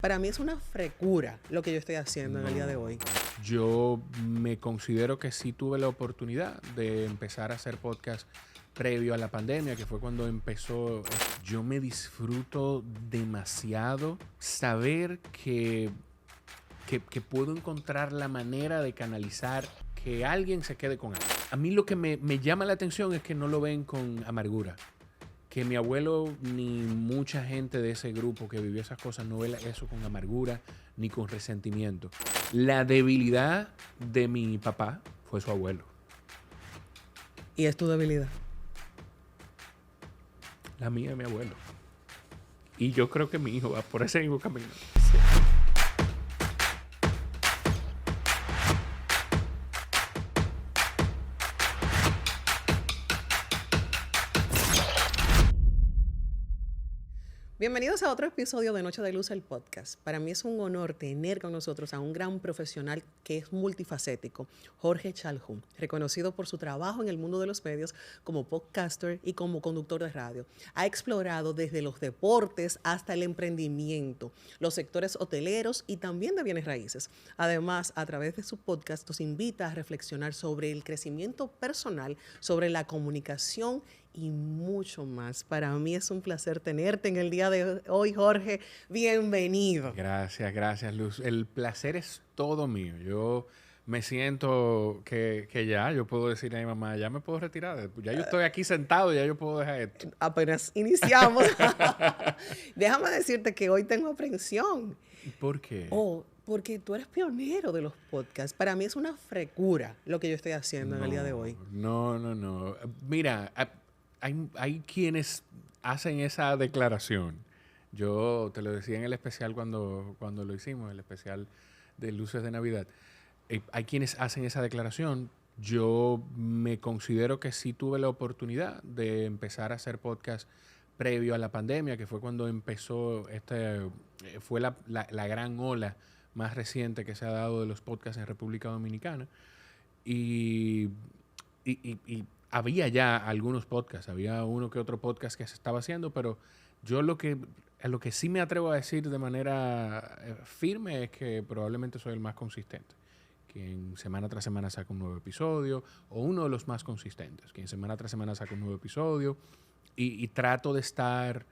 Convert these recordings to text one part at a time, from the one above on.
Para mí es una frecura lo que yo estoy haciendo en el día de hoy. Yo me considero que sí tuve la oportunidad de empezar a hacer podcast previo a la pandemia, que fue cuando empezó. Yo me disfruto demasiado saber que puedo encontrar la manera de canalizar que alguien se quede con algo. A mí lo que me llama la atención es que no lo ven con amargura. Que mi abuelo ni mucha gente de ese grupo que vivió esas cosas no ve eso con amargura ni con resentimiento. La debilidad de mi papá fue su abuelo. Y es tu debilidad. La mía es mi abuelo. Y yo creo que mi hijo va por ese mismo camino. Bienvenidos a otro episodio de Noche de Luz, el podcast. Para mí es un honor tener con nosotros a un gran profesional que es multifacético, Jorge Chalhun, reconocido por su trabajo en el mundo de los medios como podcaster y como conductor de radio. Ha explorado desde los deportes hasta el emprendimiento, los sectores hoteleros y también de bienes raíces. Además, a través de su podcast nos invita a reflexionar sobre el crecimiento personal, sobre la comunicación y mucho más. Para mí es un placer tenerte en el día de hoy, Jorge. Bienvenido. Gracias, Luz. El placer es todo mío. Yo me siento que ya yo puedo decirle a mi mamá, ya me puedo retirar. Ya yo estoy aquí sentado, ya yo puedo dejar esto. Apenas iniciamos. Déjame decirte que hoy tengo aprensión. ¿Por qué? Porque tú eres pionero de los podcasts. Para mí es una frecura lo que yo estoy haciendo en el día de hoy. No. Mira, hay quienes hacen esa declaración. Yo te lo decía en el especial cuando lo hicimos, el especial de Luces de Navidad. Hay quienes hacen esa declaración. Yo me considero que sí tuve la oportunidad de empezar a hacer podcast previo a la pandemia, que fue cuando empezó fue la gran ola más reciente que se ha dado de los podcasts en República Dominicana. Y había ya algunos podcasts, había uno que otro podcast que se estaba haciendo, pero yo lo que sí me atrevo a decir de manera firme es que probablemente soy el más consistente. Que en semana tras semana saca un nuevo episodio, o uno de los más consistentes, que en semana tras semana saca un nuevo episodio, y trato de estar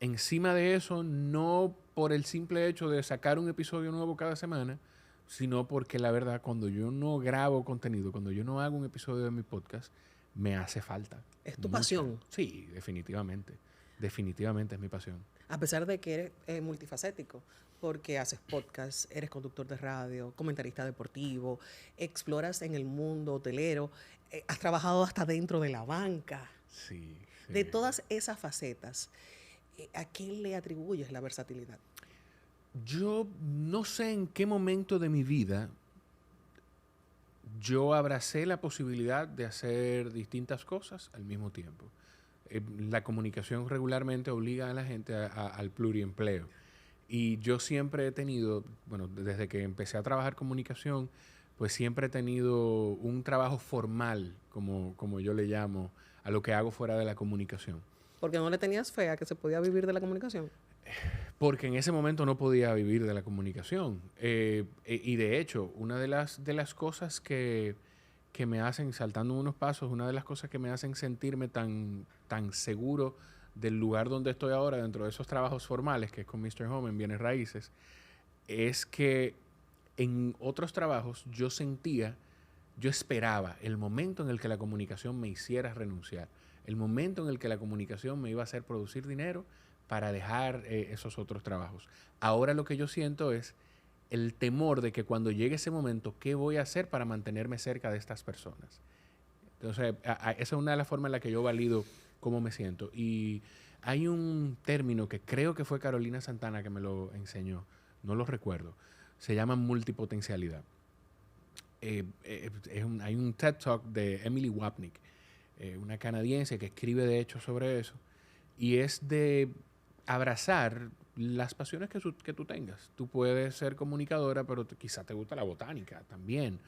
encima de eso, no por el simple hecho de sacar un episodio nuevo cada semana, sino porque la verdad, cuando yo no grabo contenido, cuando yo no hago un episodio de mi podcast, me hace falta. ¿Es tu pasión? Sí, definitivamente. Definitivamente es mi pasión. A pesar de que eres multifacético, porque haces podcast, eres conductor de radio, comentarista deportivo, exploras en el mundo hotelero, has trabajado hasta dentro de la banca. Sí. De todas esas facetas, ¿a quién le atribuyes la versatilidad? Yo no sé en qué momento de mi vida yo abracé la posibilidad de hacer distintas cosas al mismo tiempo. La comunicación regularmente obliga a la gente al pluriempleo. Y yo siempre he tenido, bueno, desde que empecé a trabajar comunicación, pues siempre he tenido un trabajo formal, como yo le llamo, a lo que hago fuera de la comunicación. Porque no le tenías fe a que se podía vivir de la comunicación. Porque en ese momento no podía vivir de la comunicación. Y de hecho, una de las cosas que me hacen, saltando unos pasos, una de las cosas que me hacen sentirme tan seguro del lugar donde estoy ahora, dentro de esos trabajos formales, que es con Mr. Home en bienes raíces, es que en otros trabajos yo esperaba el momento en el que la comunicación me hiciera renunciar, el momento en el que la comunicación me iba a hacer producir dinero para dejar esos otros trabajos. Ahora lo que yo siento es el temor de que cuando llegue ese momento, ¿qué voy a hacer para mantenerme cerca de estas personas? Entonces, esa es una de las formas en las que yo valido cómo me siento. Y hay un término que creo que fue Carolina Santana que me lo enseñó, no lo recuerdo, se llama multipotencialidad. Hay un TED Talk de Emily Wapnick, una canadiense que escribe de hecho sobre eso, y es de abrazar las pasiones que tú tengas. Tú puedes ser comunicadora, pero quizá te gusta la botánica también.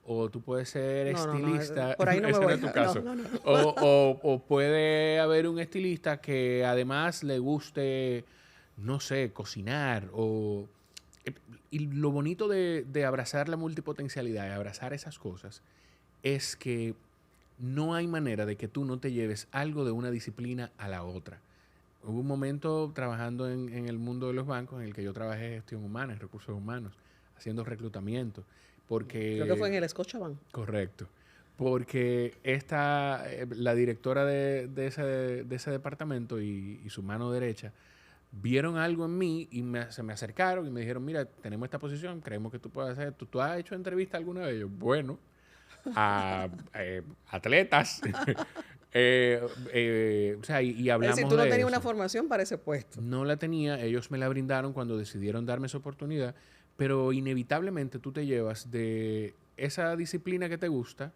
O tú puedes ser estilista. Por ahí no me voy. No es tu caso. O puede haber un estilista que además le guste, no sé, cocinar o... Y lo bonito de abrazar la multipotencialidad, de abrazar esas cosas, es que no hay manera de que tú no te lleves algo de una disciplina a la otra. Hubo un momento trabajando en el mundo de los bancos en el que yo trabajé en gestión humana, en recursos humanos, haciendo reclutamiento. Creo que fue en Porque, el Scotiabank. correcto, porque la directora de ese departamento y su mano derecha vieron algo en mí y se me acercaron y me dijeron, mira, tenemos esta posición, creemos que tú puedes hacer. ¿Tú has hecho entrevista alguna de ellos? Bueno, a atletas. O sea, y Es decir, hablamos tú no de tenías una eso. formación para ese puesto. No la tenía, ellos me la brindaron cuando decidieron darme esa oportunidad, pero inevitablemente tú te llevas de esa disciplina que te gusta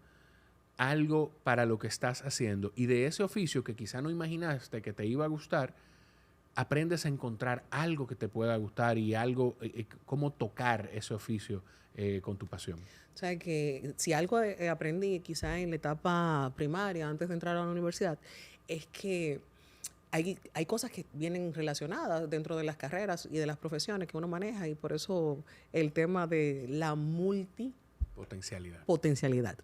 algo para lo que estás haciendo y de ese oficio que quizá no imaginaste que te iba a gustar, aprendes a encontrar algo que te pueda gustar y algo, cómo tocar ese oficio con tu pasión. O sea, que si algo aprendí quizá en la etapa primaria, antes de entrar a la universidad, es que hay cosas que vienen relacionadas dentro de las carreras y de las profesiones que uno maneja y por eso el tema de la Potencialidad. multipotencialidad.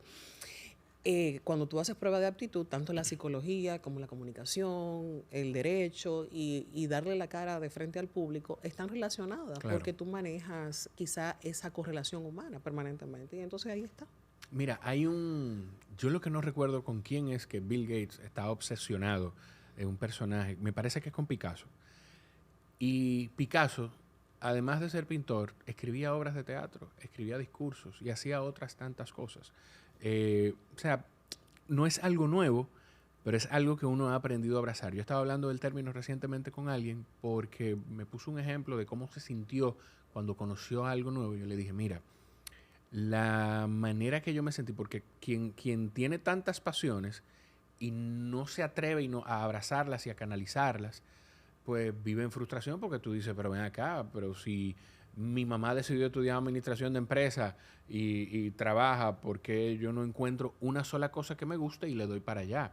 Cuando tú haces prueba de aptitud, tanto la psicología como la comunicación, el derecho y darle la cara de frente al público están relacionadas Claro. porque tú manejas quizá esa correlación humana permanentemente y entonces ahí está. Mira, yo lo que no recuerdo con quién es que Bill Gates está obsesionado en un personaje, me parece que es con Picasso. Y Picasso, además de ser pintor, escribía obras de teatro, escribía discursos y hacía otras tantas cosas. O sea, no es algo nuevo, pero es algo que uno ha aprendido a abrazar. Yo estaba hablando del término recientemente con alguien porque me puso un ejemplo de cómo se sintió cuando conoció algo nuevo. Yo le dije, mira, la manera que yo me sentí, porque quien tiene tantas pasiones y no se atreve a abrazarlas y a canalizarlas, pues vive en frustración porque tú dices, pero ven acá, pero si mi mamá decidió estudiar administración de empresas y trabaja, porque yo no encuentro una sola cosa que me guste y le doy para allá?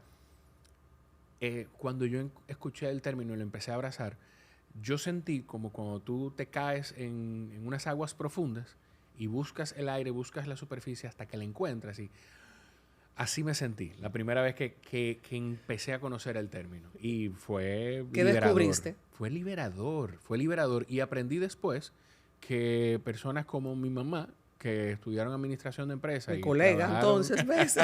Cuando yo escuché el término y lo empecé a abrazar, yo sentí como cuando tú te caes en unas aguas profundas y buscas el aire, buscas la superficie hasta que la encuentras. Y así me sentí la primera vez que empecé a conocer el término. Y fue ¿Qué liberador. descubriste? Fue liberador. Y aprendí después que personas como mi mamá, que estudiaron administración de empresas Mi y colega, trabajaron entonces, ¿ves?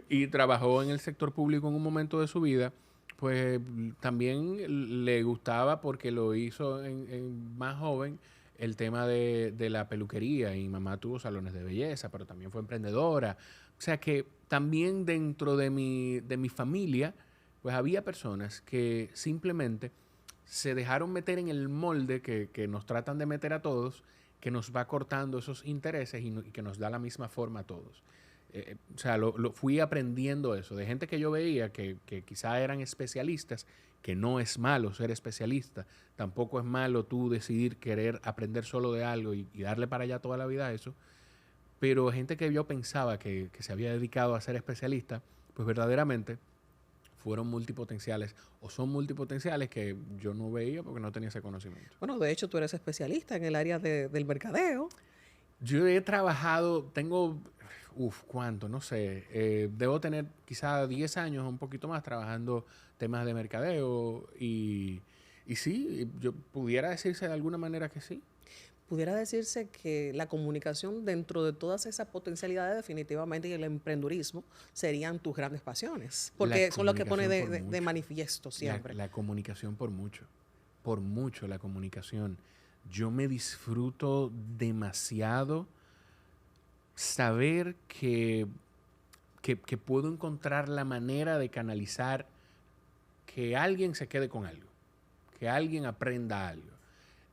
y trabajó en el sector público en un momento de su vida, pues también le gustaba porque lo hizo en más joven el tema de la peluquería y mamá tuvo salones de belleza, pero también fue emprendedora. O sea que también dentro de mi familia, pues había personas que simplemente se dejaron meter en el molde que nos tratan de meter a todos, que nos va cortando esos intereses y que nos da la misma forma a todos. O sea, fui aprendiendo eso, de gente que yo veía que quizá eran especialistas, que no es malo ser especialista, tampoco es malo tú decidir querer aprender solo de algo y darle para allá toda la vida a eso, pero gente que yo pensaba que se había dedicado a ser especialista, pues verdaderamente fueron multipotenciales o son multipotenciales que yo no veía porque no tenía ese conocimiento. Bueno, de hecho, tú eres especialista en el área del mercadeo. Yo he trabajado, tengo, ¿cuánto? No sé, debo tener quizá 10 años o un poquito más trabajando temas de mercadeo y sí, yo pudiera decirse de alguna manera que sí. Pudiera decirse que la comunicación dentro de todas esas potencialidades definitivamente y el emprendurismo serían tus grandes pasiones, porque son lo que pone de manifiesto siempre. La comunicación por mucho la comunicación. Yo me disfruto demasiado saber que puedo encontrar la manera de canalizar que alguien se quede con algo, que alguien aprenda algo.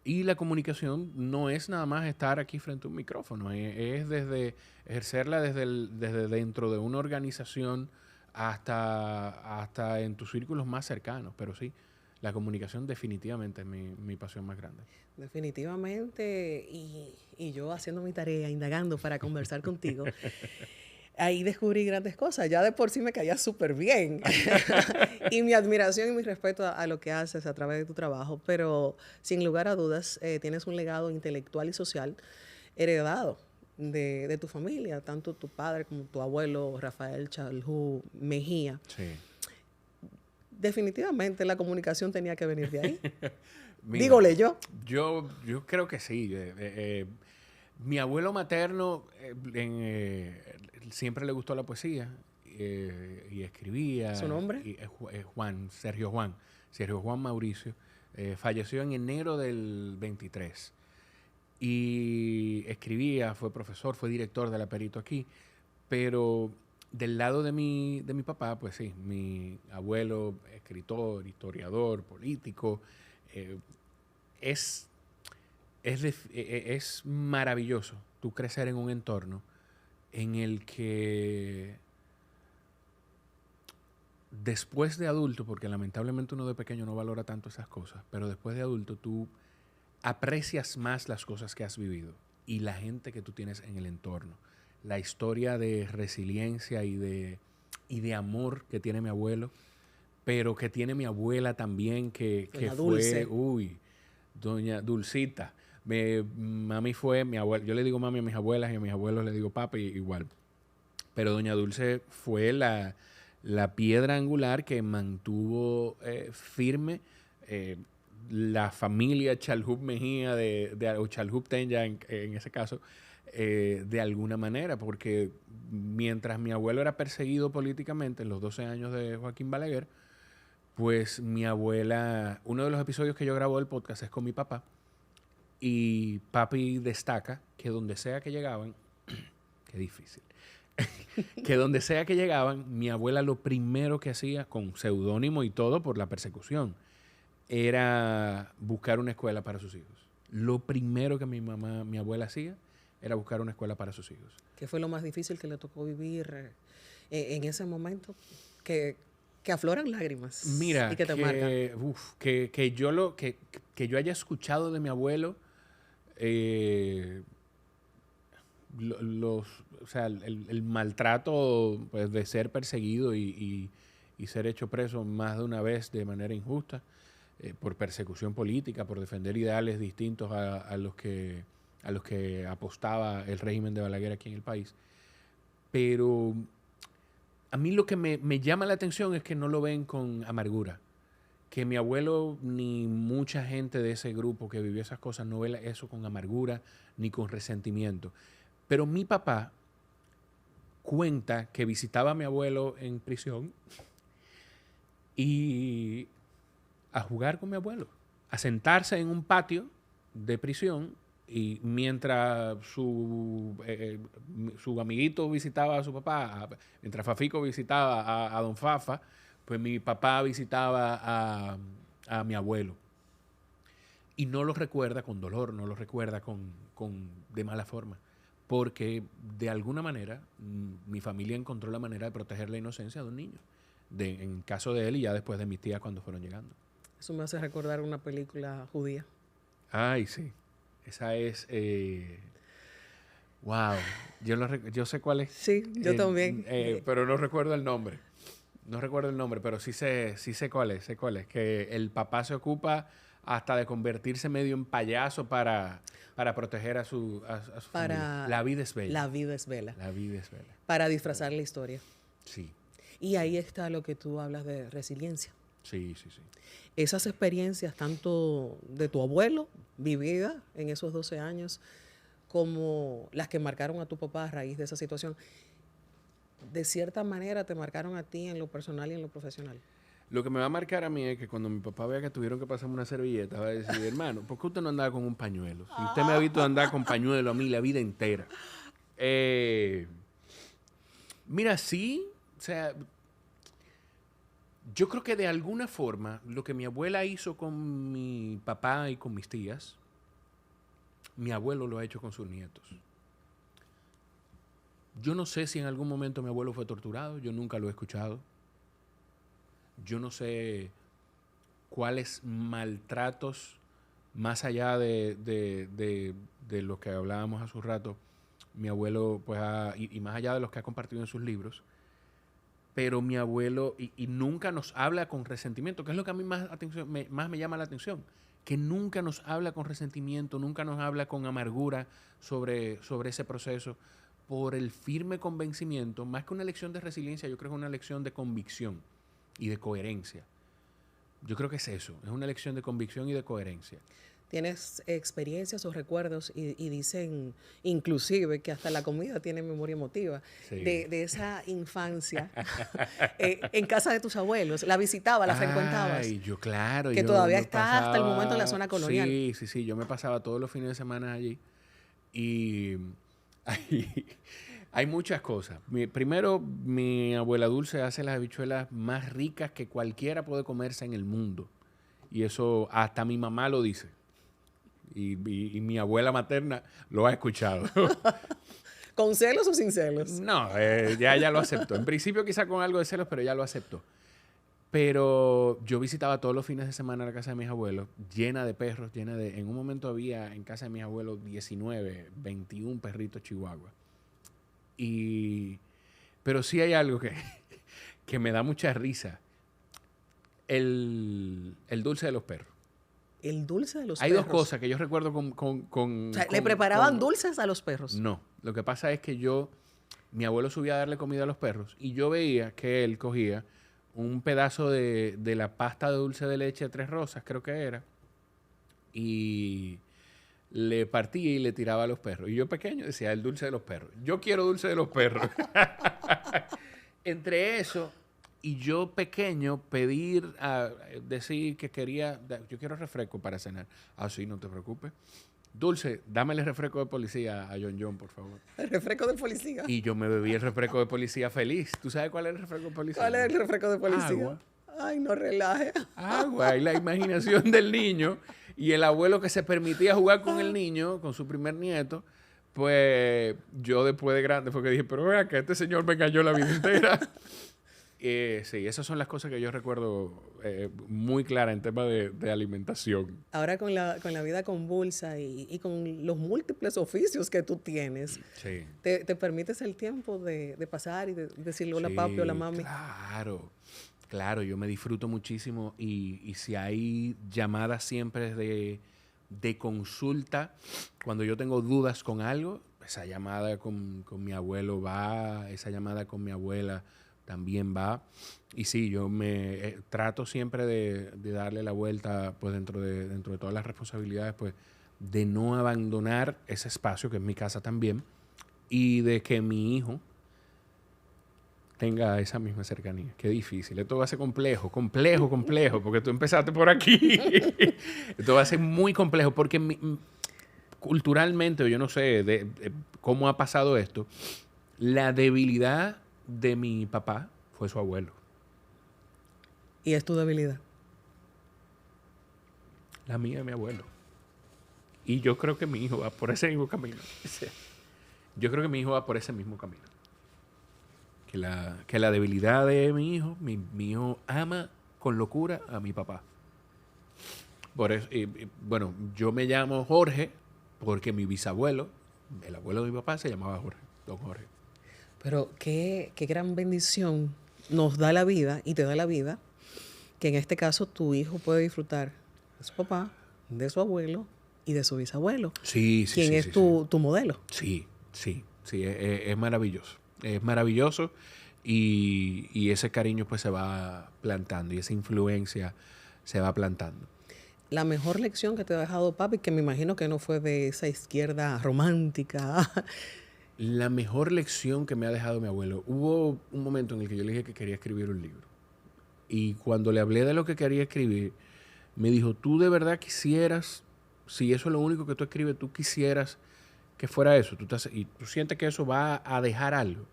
Y la comunicación no es nada más estar aquí frente a un micrófono, es desde ejercerla desde dentro de una organización hasta en tus círculos más cercanos. Pero sí, la comunicación definitivamente es mi pasión más grande. Definitivamente, y yo haciendo mi tarea, indagando para conversar contigo. ahí descubrí grandes cosas. Ya de por sí me caía súper bien. Y mi admiración y mi respeto a lo que haces a través de tu trabajo. Pero sin lugar a dudas, tienes un legado intelectual y social heredado de tu familia, tanto tu padre como tu abuelo, Rafael Chalhú Mejía. Sí. Definitivamente la comunicación tenía que venir de ahí. Mira, Dígole yo. Yo creo que sí. Mi abuelo materno siempre le gustó la poesía y escribía. ¿Su nombre? Y, Sergio Juan Mauricio. Falleció en enero del 23. Y escribía, fue profesor, fue director de la Perito aquí. Pero del lado de mi papá, pues sí, mi abuelo, escritor, historiador, político, eh, es es maravilloso tú crecer en un entorno en el que después de adulto, porque lamentablemente uno de pequeño no valora tanto esas cosas, pero después de adulto tú aprecias más las cosas que has vivido y la gente que tú tienes en el entorno. La historia de resiliencia y de amor que tiene mi abuelo, pero que tiene mi abuela también, que Dulce. fue, doña Dulcita. Mami fue, mi abuela, yo le digo mami a mis abuelas y a mis abuelos le digo papi igual. Pero doña Dulce fue la piedra angular que mantuvo firme la familia Chalhub Mejía o Chalhub Tenya en ese caso, de alguna manera, porque mientras mi abuelo era perseguido políticamente en los 12 años de Joaquín Balaguer, pues mi abuela, uno de los episodios que yo grabo del podcast es con mi papá, y papi destaca que donde sea que llegaban, qué difícil, que donde sea que llegaban, mi abuela lo primero que hacía, con seudónimo y todo por la persecución, era buscar una escuela para sus hijos. Lo primero que mi abuela hacía era buscar una escuela para sus hijos. ¿Qué fue lo más difícil que le tocó vivir en ese momento? Que afloran lágrimas. Mira, y que te marcan. Que yo haya escuchado de mi abuelo o sea, el maltrato, pues, de ser perseguido y ser hecho preso más de una vez de manera injusta, por persecución política, por defender ideales distintos a los que apostaba el régimen de Balaguer aquí en el país. Pero a mí lo que me llama la atención es que no lo ven con amargura. Que mi abuelo ni mucha gente de ese grupo que vivió esas cosas no ve eso con amargura ni con resentimiento. Pero mi papá cuenta que visitaba a mi abuelo en prisión y a jugar con mi abuelo, a sentarse en un patio de prisión, y mientras su amiguito visitaba a su papá, mientras Fafico visitaba a don Fafa, pues mi papá visitaba a mi abuelo. Y no lo recuerda con dolor, no lo recuerda de mala forma. Porque de alguna manera mi familia encontró la manera de proteger la inocencia de un niño. En caso de él y ya después de mis tías cuando fueron llegando. Eso me hace recordar una película judía. Ay, sí. Esa es... wow. Yo sé cuál es. Sí, yo también. Pero no recuerdo el nombre. No recuerdo el nombre, pero sí sé cuál es. Sé cuál es. Que el papá se ocupa hasta de convertirse medio en payaso para proteger a su familia. La vida es bella. La vida es bella. La vida es bella. Para disfrazar la historia. Sí. Y ahí está lo que tú hablas de resiliencia. Sí, sí, sí. Esas experiencias, tanto de tu abuelo, vividas en esos 12 años, como las que marcaron a tu papá a raíz de esa situación, de cierta manera te marcaron a ti en lo personal y en lo profesional. Lo que me va a marcar a mí es que cuando mi papá vea que tuvieron que pasarme una servilleta, va a decir, hermano, ¿por qué usted no andaba con un pañuelo? Si usted me ha visto andar con pañuelo a mí la vida entera. Mira, sí, o sea, yo creo que de alguna forma lo que mi abuela hizo con mi papá y con mis tías, mi abuelo lo ha hecho con sus nietos. Yo no sé si en algún momento mi abuelo fue torturado, yo nunca lo he escuchado. Yo no sé cuáles maltratos, más allá de lo que hablábamos hace un rato, Mi abuelo, pues, y más allá de los que ha compartido en sus libros, pero mi abuelo, y nunca nos habla con resentimiento, que es lo que a mí más me llama la atención, que nunca nos habla con resentimiento, nunca nos habla con amargura sobre ese proceso, por el firme convencimiento, más que una lección de resiliencia, yo creo que es una lección de convicción y de coherencia. Yo creo que es eso, es una lección de convicción y de coherencia. Tienes experiencias o recuerdos y dicen inclusive que hasta la comida tiene memoria emotiva Sí. de esa infancia en casa de tus abuelos. La visitabas, la frecuentabas. Ay, yo claro. Que yo todavía me está hasta el momento en la pasaba- zona colonial. Sí, yo me pasaba todos los fines de semana allí. Y hay, hay muchas cosas. Primero, mi abuela Dulce hace las habichuelas más ricas que cualquiera puede comerse en el mundo. Y eso hasta mi mamá lo dice. Y mi abuela materna lo ha escuchado. ¿Con celos o sin celos? No, ya lo aceptó. En principio quizá con algo de celos, pero ya lo aceptó. Pero yo visitaba todos los fines de semana la casa de mis abuelos, llena de perros, en un momento había en casa de mis abuelos 19, 21 perritos chihuahua. Pero sí hay algo que me da mucha risa. El dulce de los perros. El dulce de los Hay perros. dos cosas que yo recuerdo O sea, ¿le preparaban dulces a los perros? No, lo que pasa es que mi abuelo subía a darle comida a los perros y yo veía que él cogía un pedazo de la pasta de dulce de leche de Tres Rosas, creo que era, y le partía y le tiraba a los perros. Y yo pequeño decía, el dulce de los perros. Yo quiero dulce de los perros. Entre eso y yo pequeño decir que yo quiero refresco para cenar. Ah, sí, no te preocupes. Dulce, dame el refresco de policía a John, por favor. El refresco de policía. Y yo me bebí el refresco de policía feliz. ¿Tú sabes cuál es el refresco de policía? ¿Cuál es el refresco de policía? Agua. Ay, no relaje. Agua. Y la imaginación del niño y el abuelo que se permitía jugar con el niño, con su primer nieto, pues yo después de grande fue que dije, pero vea que este señor me engañó la vida entera. Sí, esas son las cosas que yo recuerdo muy claras en tema de alimentación. Ahora con la vida convulsa y con los múltiples oficios que tú tienes, Sí. te permites el tiempo de pasar y de decirle hola Sí, papi, hola mami. Claro, yo me disfruto muchísimo y si hay llamadas siempre de consulta, cuando yo tengo dudas con algo, esa llamada con mi abuelo va, esa llamada con mi abuela también va. Y sí, yo me trato siempre de darle la vuelta, pues dentro de todas las responsabilidades, pues de no abandonar ese espacio, que es mi casa también, y de que mi hijo tenga esa misma cercanía. Qué difícil. Esto va a ser complejo, porque tú empezaste por aquí. Esto va a ser muy complejo, porque culturalmente, o yo no sé cómo ha pasado esto, la debilidad de mi papá fue su abuelo. Y es tu debilidad. La mía es mi abuelo. Y yo creo que mi hijo va por ese mismo camino. Yo creo que mi hijo va por ese mismo camino. Que la debilidad de mi hijo ama con locura a mi papá. Por eso, bueno, yo me llamo Jorge porque mi bisabuelo, el abuelo de mi papá, se llamaba Jorge, don Jorge. Pero qué gran bendición nos da la vida y te da la vida, que en este caso tu hijo puede disfrutar de su papá, de su abuelo y de su bisabuelo. Sí. ¿Quién es tu modelo? Sí, es maravilloso. Es maravilloso y ese cariño pues se va plantando y esa influencia se va plantando. La mejor lección que te ha dejado papi, que me imagino que no fue de esa izquierda romántica. La mejor lección que me ha dejado mi abuelo. Hubo un momento en el que yo le dije que quería escribir un libro. Y cuando le hablé de lo que quería escribir, me dijo, ¿tú de verdad quisieras, si eso es lo único que tú escribes, tú quisieras que fuera eso? Y tú sientes que eso va a dejar algo.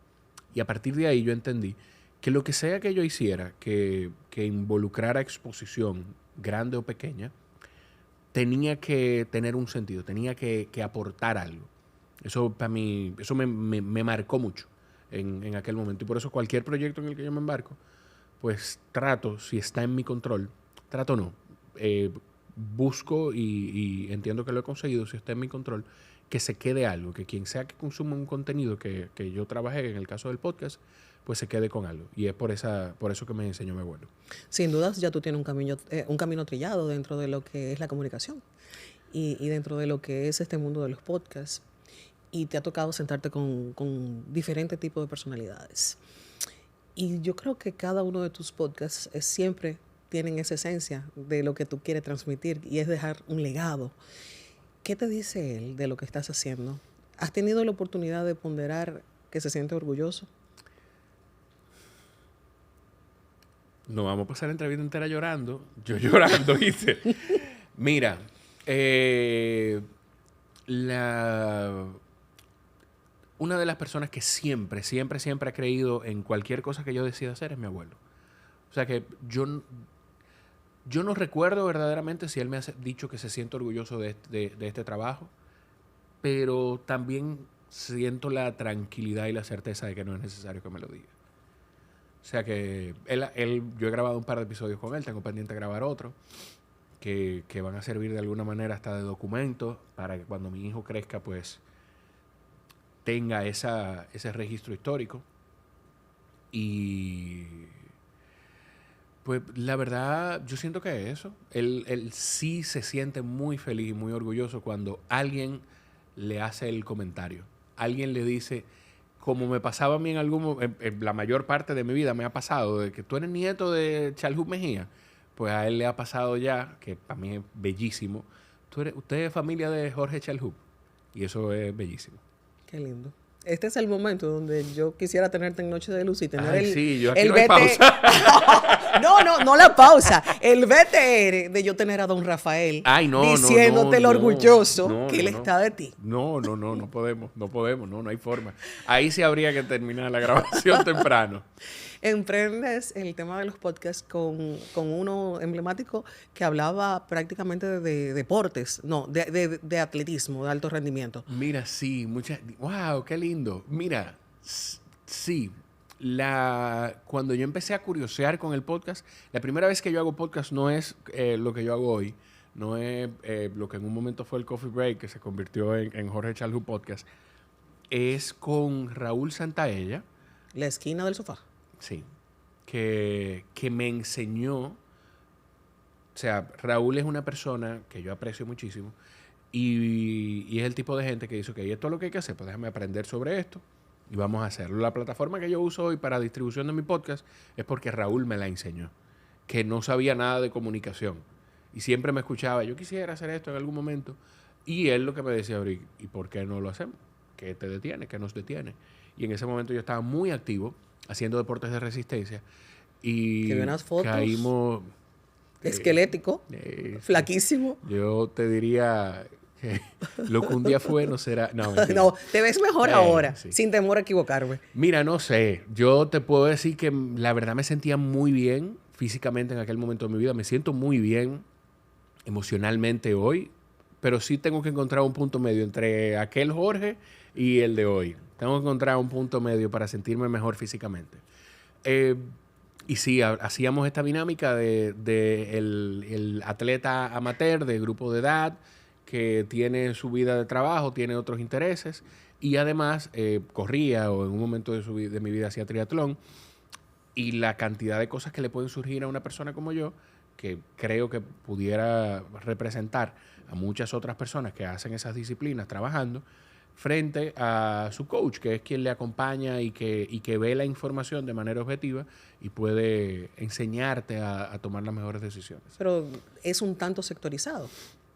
Y a partir de ahí yo entendí que lo que sea que yo hiciera, que involucrara exposición, grande o pequeña, tenía que tener un sentido, tenía que aportar algo. Eso para mí, eso me marcó mucho en aquel momento. Y por eso cualquier proyecto en el que yo me embarco, pues trato, si está en mi control, trato no, busco y entiendo que lo he conseguido, si está en mi control, que se quede algo, que quien sea que consuma un contenido que yo trabajé, en el caso del podcast, pues se quede con algo. Y es por eso que me enseñó mi abuelo. Sin dudas, ya tú tienes un camino trillado dentro de lo que es la comunicación y dentro de lo que es este mundo de los podcasts. Y te ha tocado sentarte con diferentes tipos de personalidades. Y yo creo que cada uno de tus podcasts siempre tienen esa esencia de lo que tú quieres transmitir y es dejar un legado. ¿Qué te dice él de lo que estás haciendo? ¿Has tenido la oportunidad de ponderar que se siente orgulloso? No vamos a pasar la entrevista entera llorando. Yo llorando, ¿viste? Mira, una de las personas que siempre ha creído en cualquier cosa que yo decida hacer es mi abuelo. O sea que yo no recuerdo verdaderamente si él me ha dicho que se siente orgulloso de este trabajo, pero también siento la tranquilidad y la certeza de que no es necesario que me lo diga. O sea que yo he grabado un par de episodios con él, tengo pendiente de grabar otro, que van a servir de alguna manera hasta de documento para que cuando mi hijo crezca, pues tenga ese registro histórico. Y pues la verdad, yo siento que eso. Él sí se siente muy feliz y muy orgulloso cuando alguien le hace el comentario. Alguien le dice, como me pasaba a mí en la mayor parte de mi vida me ha pasado, de que tú eres nieto de Chalhut Mejía, pues a él le ha pasado ya, que para mí es bellísimo, usted es familia de Jorge Chalhut, y eso es bellísimo. Qué lindo. Este es el momento donde yo quisiera tenerte en Noche de Luz y tener sí, yo aquí no hay pausa. no la pausa. El BTR de yo tener a don Rafael diciéndote lo orgulloso que él está de ti. No podemos, no hay forma. Ahí sí habría que terminar la grabación temprano. Emprendes el tema de los podcasts con uno emblemático que hablaba prácticamente de deportes, de atletismo, de alto rendimiento. Mira, sí, ¡wow! ¡Qué lindo! Mira, sí. Cuando yo empecé a curiosear con el podcast, la primera vez que yo hago podcast no es lo que yo hago hoy, no es lo que en un momento fue el Coffee Break, que se convirtió en Jorge Chalhut Podcast, es con Raúl Santaella. La esquina del sofá. Sí, que me enseñó, o sea, Raúl es una persona que yo aprecio muchísimo y es el tipo de gente que dice, ok, esto es lo que hay que hacer, pues déjame aprender sobre esto y vamos a hacerlo. La plataforma que yo uso hoy para distribución de mi podcast es porque Raúl me la enseñó, que no sabía nada de comunicación y siempre me escuchaba, yo quisiera hacer esto en algún momento, y él lo que me decía, ¿y por qué no lo hacemos? ¿Qué te detiene? ¿Qué nos detiene? Y en ese momento yo estaba muy activo haciendo deportes de resistencia y que vi unas fotos, caímos esquelético, flaquísimo. Yo te diría que lo que un día fue no será. No, te ves mejor ahora, sí, sin temor a equivocarme. Mira, no sé, yo te puedo decir que la verdad me sentía muy bien físicamente en aquel momento de mi vida, me siento muy bien emocionalmente hoy, pero sí tengo que encontrar un punto medio entre aquel Jorge y el de hoy. Tengo que encontrar un punto medio para sentirme mejor físicamente. Y sí, hacíamos esta dinámica de el atleta amateur de grupo de edad que tiene su vida de trabajo, tiene otros intereses y además corría o en un momento de mi vida hacía triatlón, y la cantidad de cosas que le pueden surgir a una persona como yo, que creo que pudiera representar a muchas otras personas que hacen esas disciplinas trabajando, frente a su coach, que es quien le acompaña y que ve la información de manera objetiva y puede enseñarte a tomar las mejores decisiones. Pero es un tanto sectorizado.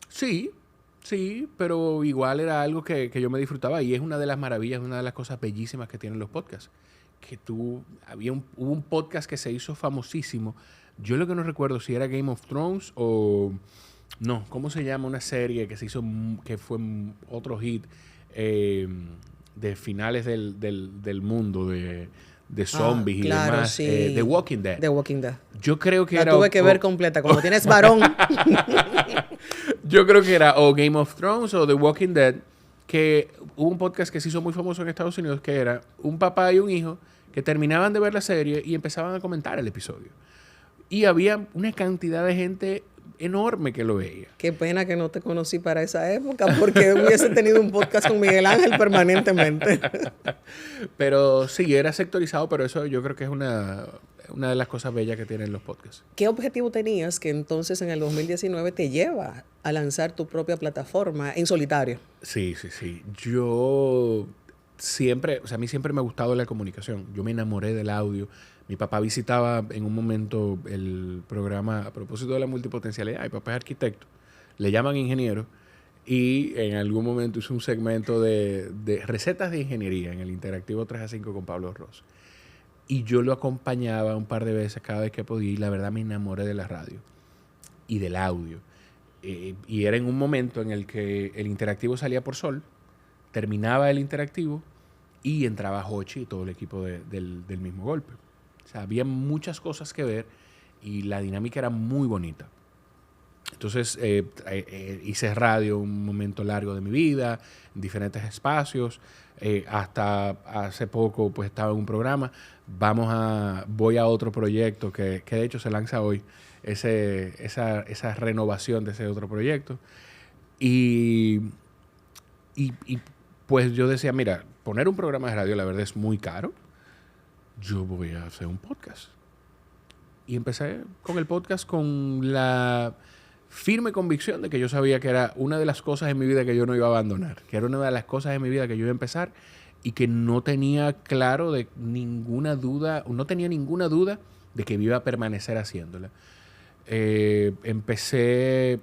Sí, pero igual era algo que yo me disfrutaba, y es una de las maravillas, una de las cosas bellísimas que tienen los podcasts. Que hubo un podcast que se hizo famosísimo. Yo lo que no recuerdo si era Game of Thrones o... No, ¿cómo se llama una serie que se hizo, que fue otro hit de finales del mundo, de zombies y demás? Sí. The Walking Dead. The Walking Dead. Yo creo que la tuve que ver completa. Como tienes varón. Yo creo que era o Game of Thrones o The Walking Dead, que hubo un podcast que se hizo muy famoso en Estados Unidos, que era un papá y un hijo que terminaban de ver la serie y empezaban a comentar el episodio. Y había una cantidad de gente enorme que lo veía. Qué pena que no te conocí para esa época, porque hubiese tenido un podcast con Miguel Ángel permanentemente. Pero sí, era sectorizado, pero eso yo creo que es una de las cosas bellas que tienen los podcasts. ¿Qué objetivo tenías que entonces en el 2019 te lleva a lanzar tu propia plataforma en solitario? Sí. Yo siempre, o sea, a mí siempre me ha gustado la comunicación. Yo me enamoré del audio. Mi papá visitaba en un momento el programa a propósito de la multipotencialidad. Mi papá es arquitecto, le llaman ingeniero, y en algún momento hizo un segmento de recetas de ingeniería en el Interactivo 3 a 5 con Pablo Ross. Y yo lo acompañaba un par de veces cada vez que podía, y la verdad me enamoré de la radio y del audio. Y era en un momento en el que el Interactivo salía por Sol, terminaba el Interactivo y entraba Jochi y todo el equipo del mismo golpe. O sea, había muchas cosas que ver y la dinámica era muy bonita. Entonces hice radio un momento largo de mi vida, en diferentes espacios. Hasta hace poco pues estaba en un programa. Voy a otro proyecto que de hecho se lanza hoy, esa renovación de ese otro proyecto. Y pues yo decía, mira, poner un programa de radio la verdad es muy caro. Yo voy a hacer un podcast. Y empecé con el podcast con la firme convicción de que yo sabía que era una de las cosas en mi vida que yo no iba a abandonar, que era una de las cosas en mi vida que yo iba a empezar y que no tenía claro de ninguna duda, no tenía ninguna duda de que iba a permanecer haciéndola. Empecé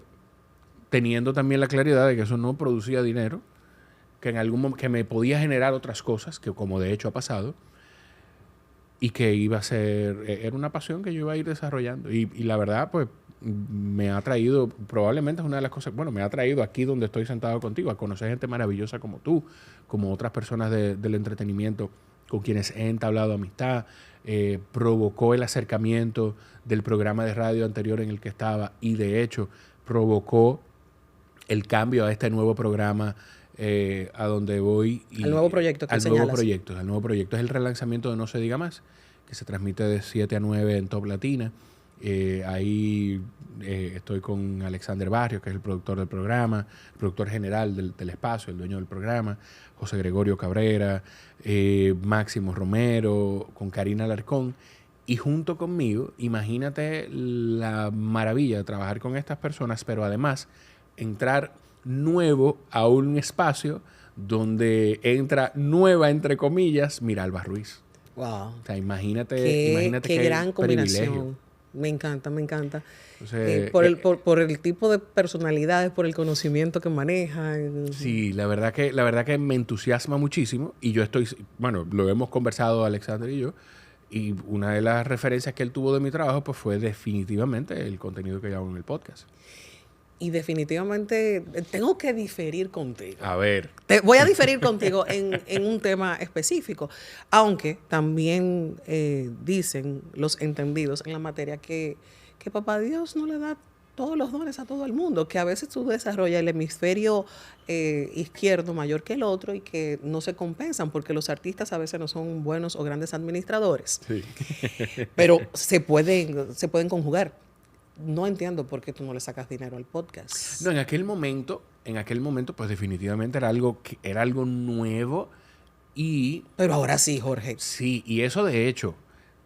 teniendo también la claridad de que eso no producía dinero, que en algún momento que me podía generar otras cosas, que como de hecho ha pasado, y que iba a ser, era una pasión que yo iba a ir desarrollando. Y la verdad, pues, me ha traído, probablemente es una de las cosas, bueno, me ha traído aquí donde estoy sentado contigo, a conocer gente maravillosa como tú, como otras personas del entretenimiento con quienes he entablado amistad. Provocó el acercamiento del programa de radio anterior en el que estaba y de hecho provocó el cambio a este nuevo programa a donde voy. Al nuevo proyecto que señalas. Al nuevo proyecto. Es el relanzamiento de No Se Diga Más, que se transmite de 7 a 9 en Top Latina. Ahí estoy con Alexander Barrios, que es el productor del programa, el productor general del espacio, el dueño del programa, José Gregorio Cabrera, Máximo Romero, con Karina Alarcón. Y junto conmigo, imagínate la maravilla de trabajar con estas personas, pero además entrar nuevo a un espacio donde entra nueva, entre comillas, Miralba Ruiz. Wow. O sea, imagínate qué gran combinación. Privilegio. Me encanta. Entonces, por el tipo de personalidades, por el conocimiento que manejan. Sí, la verdad que me entusiasma muchísimo y yo bueno, lo hemos conversado Alexander y yo, y una de las referencias que él tuvo de mi trabajo pues fue definitivamente el contenido que yo hago en el podcast. Y definitivamente tengo que diferir contigo. A ver. Voy a diferir contigo en un tema específico, aunque también dicen los entendidos en la materia que Papá Dios no le da todos los dones a todo el mundo, que a veces tú desarrollas el hemisferio izquierdo mayor que el otro y que no se compensan porque los artistas a veces no son buenos o grandes administradores. Sí. Pero se pueden conjugar. No entiendo por qué tú no le sacas dinero al podcast. No, en aquel momento, pues definitivamente era algo nuevo y... Pero ahora sí, Jorge. Sí, y eso de hecho,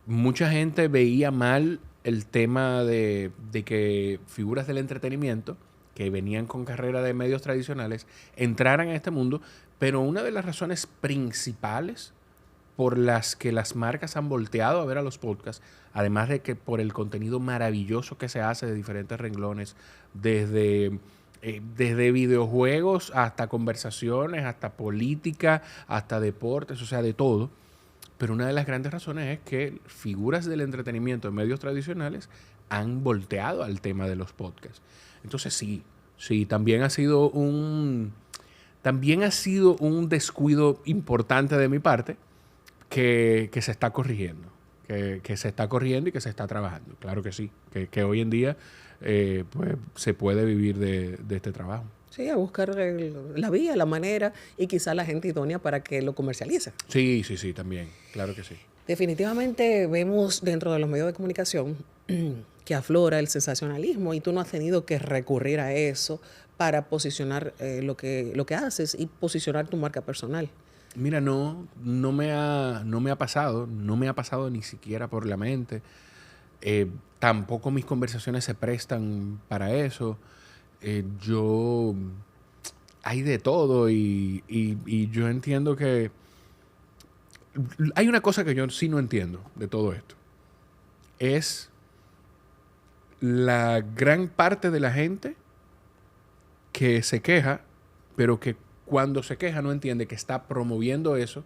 mucha gente veía mal el tema de que figuras del entretenimiento que venían con carrera de medios tradicionales entraran a este mundo, pero una de las razones principales por las que las marcas han volteado a ver a los podcasts, además de que por el contenido maravilloso que se hace de diferentes renglones, desde videojuegos hasta conversaciones, hasta política, hasta deportes, o sea, de todo. Pero una de las grandes razones es que figuras del entretenimiento en medios tradicionales han volteado al tema de los podcasts. Entonces sí, también ha sido un descuido importante de mi parte, que se está corrigiendo, que se está corrigiendo y que se está trabajando. Claro que sí, que hoy en día pues, se puede vivir de este trabajo. Sí, a buscar la vía, la manera y quizá la gente idónea para que lo comercialice. Sí, también, claro que sí. Definitivamente vemos dentro de los medios de comunicación que aflora el sensacionalismo y tú no has tenido que recurrir a eso para posicionar lo que haces y posicionar tu marca personal. Mira, no me ha pasado, no me ha pasado ni siquiera por la mente. Tampoco mis conversaciones se prestan para eso. Yo hay de todo y yo entiendo que hay una cosa que yo sí no entiendo de todo esto. Es la gran parte de la gente que se queja, pero que cuando se queja no entiende que está promoviendo eso,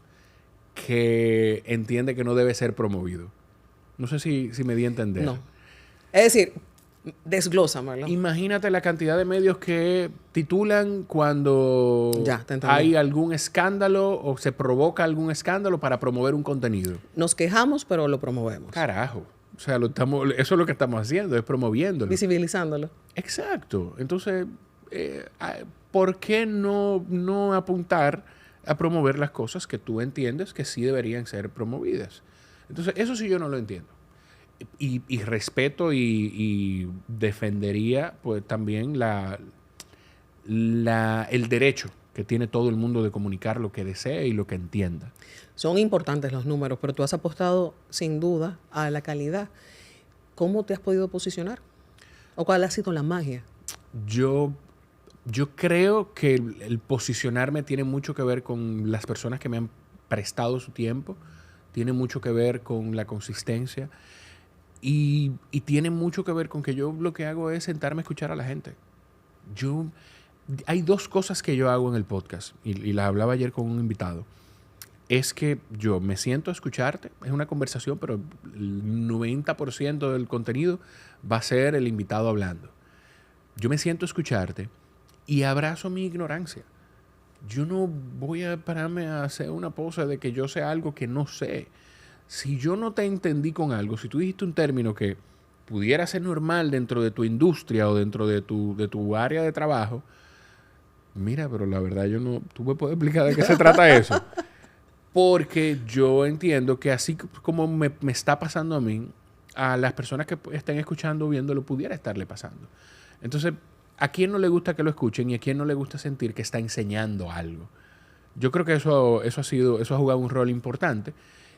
que entiende que no debe ser promovido. No sé si me di a entender. No. Es decir, desglósamelo. Imagínate la cantidad de medios que titulan cuando Ya, te entendí. hay algún escándalo o se provoca algún escándalo para promover un contenido. Nos quejamos, pero lo promovemos. Carajo. O sea, eso es lo que estamos haciendo, es promoviéndolo. Visibilizándolo. Exacto. Entonces, ¿por qué no apuntar a promover las cosas que tú entiendes que sí deberían ser promovidas? Entonces, eso sí yo no lo entiendo. Y respeto y defendería pues también el derecho que tiene todo el mundo de comunicar lo que desea y lo que entienda. Son importantes los números, pero tú has apostado sin duda a la calidad. ¿Cómo te has podido posicionar? ¿O cuál ha sido la magia? Yo creo que el posicionarme tiene mucho que ver con las personas que me han prestado su tiempo, tiene mucho que ver con la consistencia y tiene mucho que ver con que yo lo que hago es sentarme a escuchar a la gente. Hay dos cosas que yo hago en el podcast y las hablaba ayer con un invitado. Es que yo me siento a escucharte, es una conversación, pero el 90% del contenido va a ser el invitado hablando. Yo me siento a escucharte y abrazo mi ignorancia. Yo no voy a pararme a hacer una pose de que yo sé algo que no sé. Si yo no te entendí con algo, si tú dijiste un término que pudiera ser normal dentro de tu industria o dentro de tu área de trabajo, mira, pero la verdad tú me puedes explicar de qué se trata eso. Porque yo entiendo que así como me está pasando a mí, a las personas que estén escuchando o viéndolo pudiera estarle pasando. Entonces, ¿a quién no le gusta que lo escuchen y a quién no le gusta sentir que está enseñando algo? Yo creo que eso ha jugado un rol importante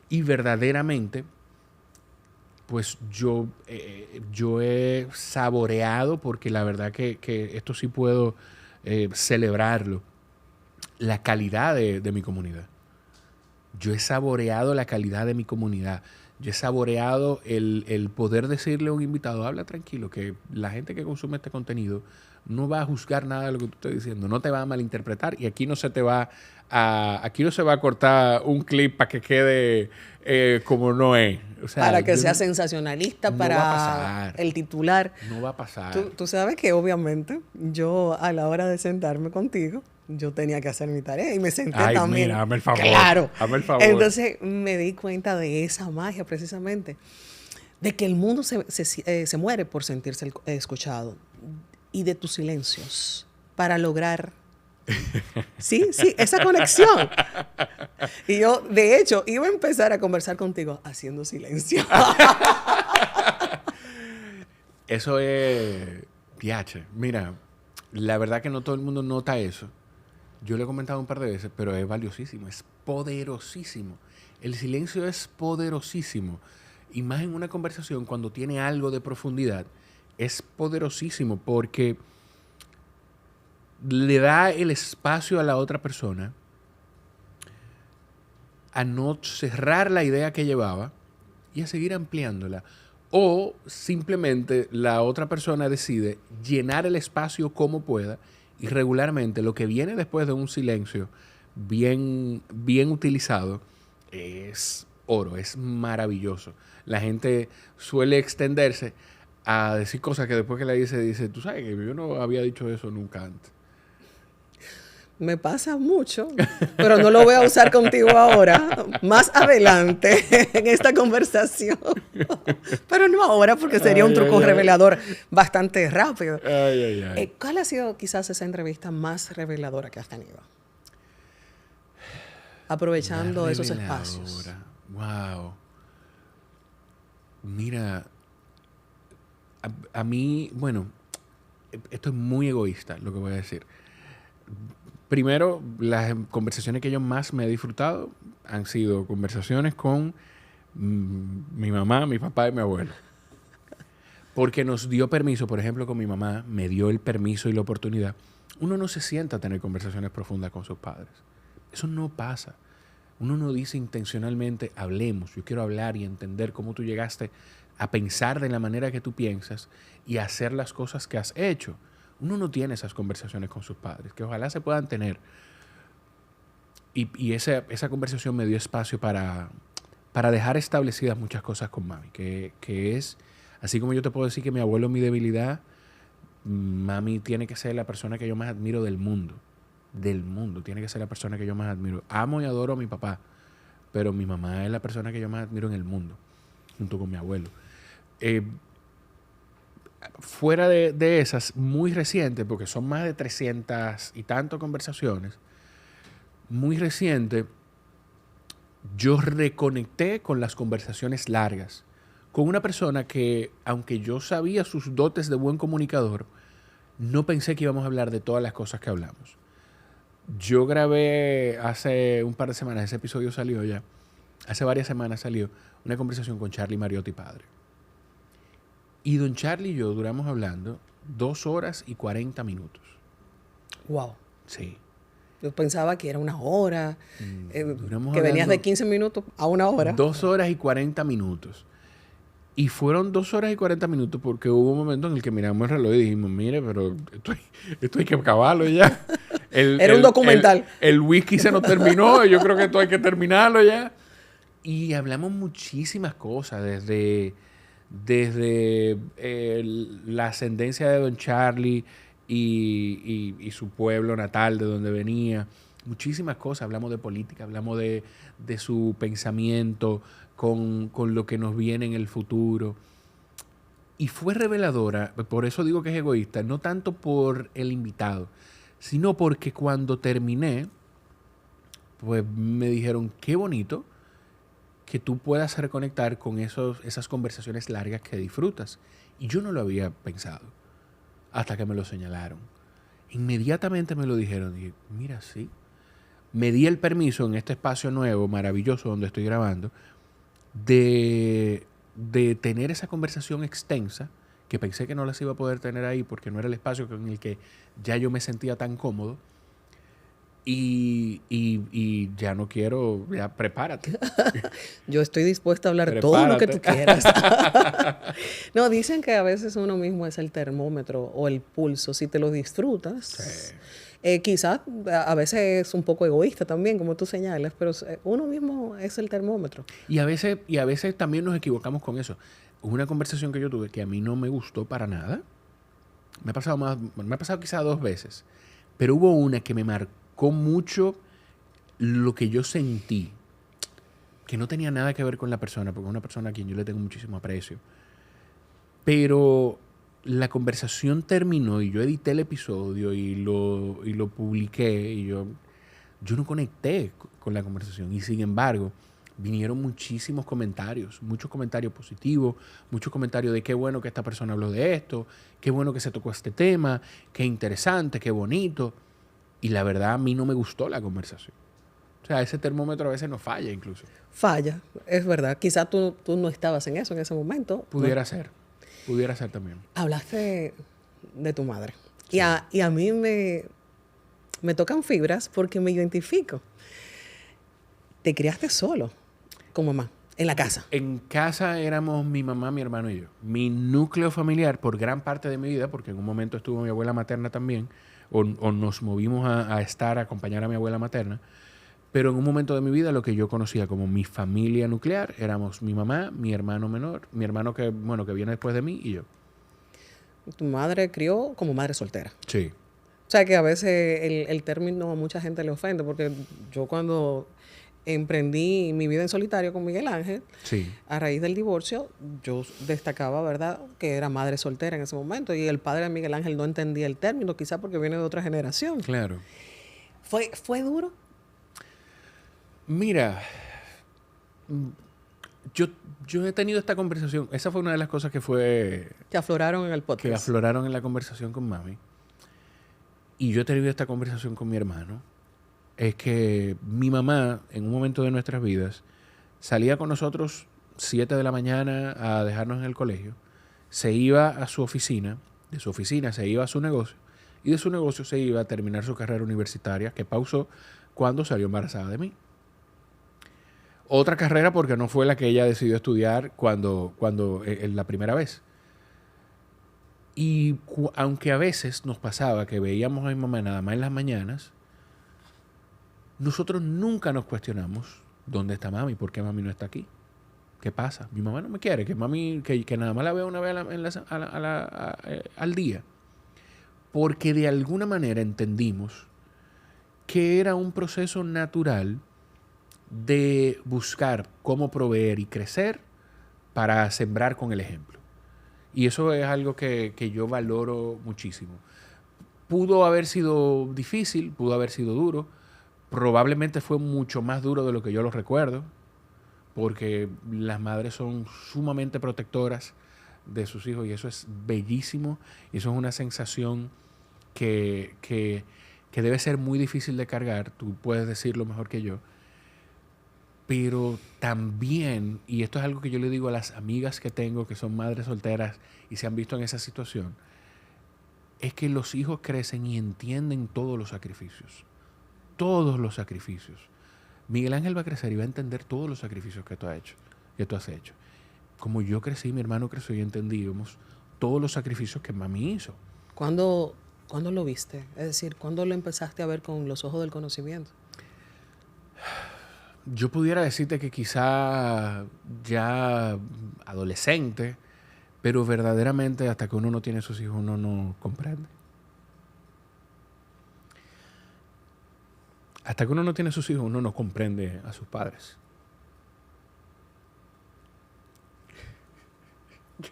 y verdaderamente, pues yo he saboreado, porque la verdad que esto sí puedo celebrarlo, la calidad de mi comunidad. Yo he saboreado la calidad de mi comunidad. Yo he saboreado el poder decirle a un invitado, habla tranquilo, que la gente que consume este contenido no va a juzgar nada de lo que tú estás diciendo, no te va a malinterpretar y aquí no se va a cortar un clip para que quede como no es. O sea, para que sea sensacionalista, no para va a pasar. El titular. No va a pasar. Tú sabes que obviamente yo a la hora de sentarme contigo, yo tenía que hacer mi tarea y me senté también. Mira, hazme el favor. Claro. Hazme el favor. Entonces me di cuenta de esa magia precisamente, de que el mundo se muere por sentirse escuchado y de tus silencios para lograr... Sí, esa conexión. Y yo, de hecho, iba a empezar a conversar contigo haciendo silencio. Eso es piache. Mira, la verdad que no todo el mundo nota eso. Yo lo he comentado un par de veces, pero es valiosísimo, es poderosísimo. El silencio es poderosísimo. Y más en una conversación cuando tiene algo de profundidad, es poderosísimo porque le da el espacio a la otra persona a no cerrar la idea que llevaba y a seguir ampliándola. O simplemente la otra persona decide llenar el espacio como pueda y regularmente lo que viene después de un silencio bien utilizado es oro, es maravilloso. La gente suele extenderse a decir cosas que después que la dice, tú sabes que yo no había dicho eso nunca antes. Me pasa mucho, pero no lo voy a usar contigo ahora, más adelante en esta conversación. Pero no ahora porque sería un truco revelador bastante rápido. ¿Cuál ha sido quizás esa entrevista más reveladora que has tenido? Aprovechando esos espacios. Wow. Mira, a mí, bueno, esto es muy egoísta lo que voy a decir. Primero, las conversaciones que yo más me he disfrutado han sido conversaciones con mi mamá, mi papá y mi abuelo. Porque nos dio permiso, por ejemplo, con mi mamá, me dio el permiso y la oportunidad. Uno no se sienta a tener conversaciones profundas con sus padres. Eso no pasa. Uno no dice intencionalmente, hablemos, yo quiero hablar y entender cómo tú llegaste a pensar de la manera que tú piensas y a hacer las cosas que has hecho. Uno no tiene esas conversaciones con sus padres, que ojalá se puedan tener. Y esa conversación me dio espacio para dejar establecidas muchas cosas con mami, que es, así como yo te puedo decir que mi abuelo es mi debilidad, mami tiene que ser la persona que yo más admiro del mundo. Del mundo, tiene que ser la persona que yo más admiro. Amo y adoro a mi papá, pero mi mamá es la persona que yo más admiro en el mundo, junto con mi abuelo. Fuera de esas, muy recientes, porque son más de 300 y tantas conversaciones, muy reciente, yo reconecté con las conversaciones largas, con una persona que, aunque yo sabía sus dotes de buen comunicador, no pensé que íbamos a hablar de todas las cosas que hablamos. Yo grabé hace un par de semanas, ese episodio salió ya, hace varias semanas salió, una conversación con Charlie Mariotti padre. Y don Charlie y yo duramos hablando 2 horas y 40 minutos. Wow. Sí. Yo pensaba que era una hora, Duramos que venías hablando de 15 minutos a una hora. 2 horas y 40 minutos. Y fueron 2 horas y 40 minutos porque hubo un momento en el que miramos el reloj y dijimos, mire, pero esto hay que acabarlo ya. Era un documental. El whisky se nos terminó, yo creo que esto hay que terminarlo ya. Y hablamos muchísimas cosas, desde la ascendencia de don Charlie y su pueblo natal, de donde venía. Muchísimas cosas. Hablamos de política, hablamos de su pensamiento con lo que nos viene en el futuro. Y fue reveladora, por eso digo que es egoísta, no tanto por el invitado, sino porque cuando terminé, pues me dijeron, qué bonito que tú puedas reconectar con esas conversaciones largas que disfrutas. Y yo no lo había pensado hasta que me lo señalaron. Inmediatamente me lo dijeron. Dije, mira, sí. Me di el permiso en este espacio nuevo, maravilloso, donde estoy grabando, de tener esa conversación extensa, que pensé que no las iba a poder tener ahí porque no era el espacio en el que ya yo me sentía tan cómodo. Y ya no quiero, ya prepárate. Yo estoy dispuesta a hablar todo lo que tú quieras. No, dicen que a veces uno mismo es el termómetro o el pulso. Si te lo disfrutas, sí. Quizás a veces es un poco egoísta también, como tú señalas, pero uno mismo es el termómetro. Y a veces también nos equivocamos con eso. Una conversación que yo tuve que a mí no me gustó para nada. Me ha pasado quizás 2 veces, pero hubo una que me marcó mucho lo que yo sentí, que no tenía nada que ver con la persona, porque es una persona a quien yo le tengo muchísimo aprecio. Pero la conversación terminó y yo edité el episodio y lo publiqué y yo no conecté con la conversación. Y sin embargo, vinieron muchísimos comentarios, muchos comentarios positivos, muchos comentarios de qué bueno que esta persona habló de esto, qué bueno que se tocó este tema, qué interesante, qué bonito. Y la verdad, a mí no me gustó la conversación. O sea, ese termómetro a veces no falla incluso. Falla, es verdad. Quizás tú no estabas en eso en ese momento. Pudiera ser también. Hablaste de tu madre. Sí. Y a mí me tocan fibras porque me identifico. Te criaste solo con mamá, en la casa. En casa éramos mi mamá, mi hermano y yo. Mi núcleo familiar, por gran parte de mi vida, porque en un momento estuvo mi abuela materna también, o nos movimos a acompañar a mi abuela materna, pero en un momento de mi vida lo que yo conocía como mi familia nuclear éramos mi mamá, mi hermano menor, mi hermano que viene después de mí y yo. Tu madre crió como madre soltera. Sí. O sea que a veces el término a mucha gente le ofende, porque yo cuando emprendí mi vida en solitario con Miguel Ángel, sí, a raíz del divorcio, yo destacaba, ¿verdad?, que era madre soltera en ese momento, y el padre de Miguel Ángel no entendía el término, quizás porque viene de otra generación. Claro. ¿Fue duro? Mira, yo he tenido esta conversación. Esa fue una de las cosas Que afloraron en el podcast. que afloraron en la conversación con mami. Y yo he tenido esta conversación con mi hermano. Es que mi mamá, en un momento de nuestras vidas, salía con nosotros 7 de la mañana a dejarnos en el colegio. Se iba a su oficina. De su oficina se iba a su negocio. Y de su negocio se iba a terminar su carrera universitaria, que pausó cuando salió embarazada de mí. Otra carrera porque no fue la que ella decidió estudiar cuando la primera vez. Y aunque a veces nos pasaba que veíamos a mi mamá nada más en las mañanas, nosotros nunca nos cuestionamos dónde está mami, por qué mami no está aquí. ¿Qué pasa? Mi mamá no me quiere, que mami, que nada más la veo una vez al día. Porque de alguna manera entendimos que era un proceso natural de buscar cómo proveer y crecer para sembrar con el ejemplo. Y eso es algo que yo valoro muchísimo. Pudo haber sido difícil, pudo haber sido duro. Probablemente fue mucho más duro de lo que yo lo recuerdo, porque las madres son sumamente protectoras de sus hijos y eso es bellísimo. Y eso es una sensación que debe ser muy difícil de cargar. Tú puedes decirlo mejor que yo. Pero también, y esto es algo que yo le digo a las amigas que tengo que son madres solteras y se han visto en esa situación, es que los hijos crecen y entienden todos los sacrificios. Todos los sacrificios. Miguel Ángel va a crecer y va a entender todos los sacrificios que tú has hecho. Como yo crecí, mi hermano creció y entendíamos todos los sacrificios que mami hizo. ¿Cuándo lo viste? Es decir, ¿cuándo lo empezaste a ver con los ojos del conocimiento? Yo pudiera decirte que quizá ya adolescente, pero verdaderamente hasta que uno no tiene sus hijos uno no comprende. Hasta que uno no tiene sus hijos uno no comprende a sus padres.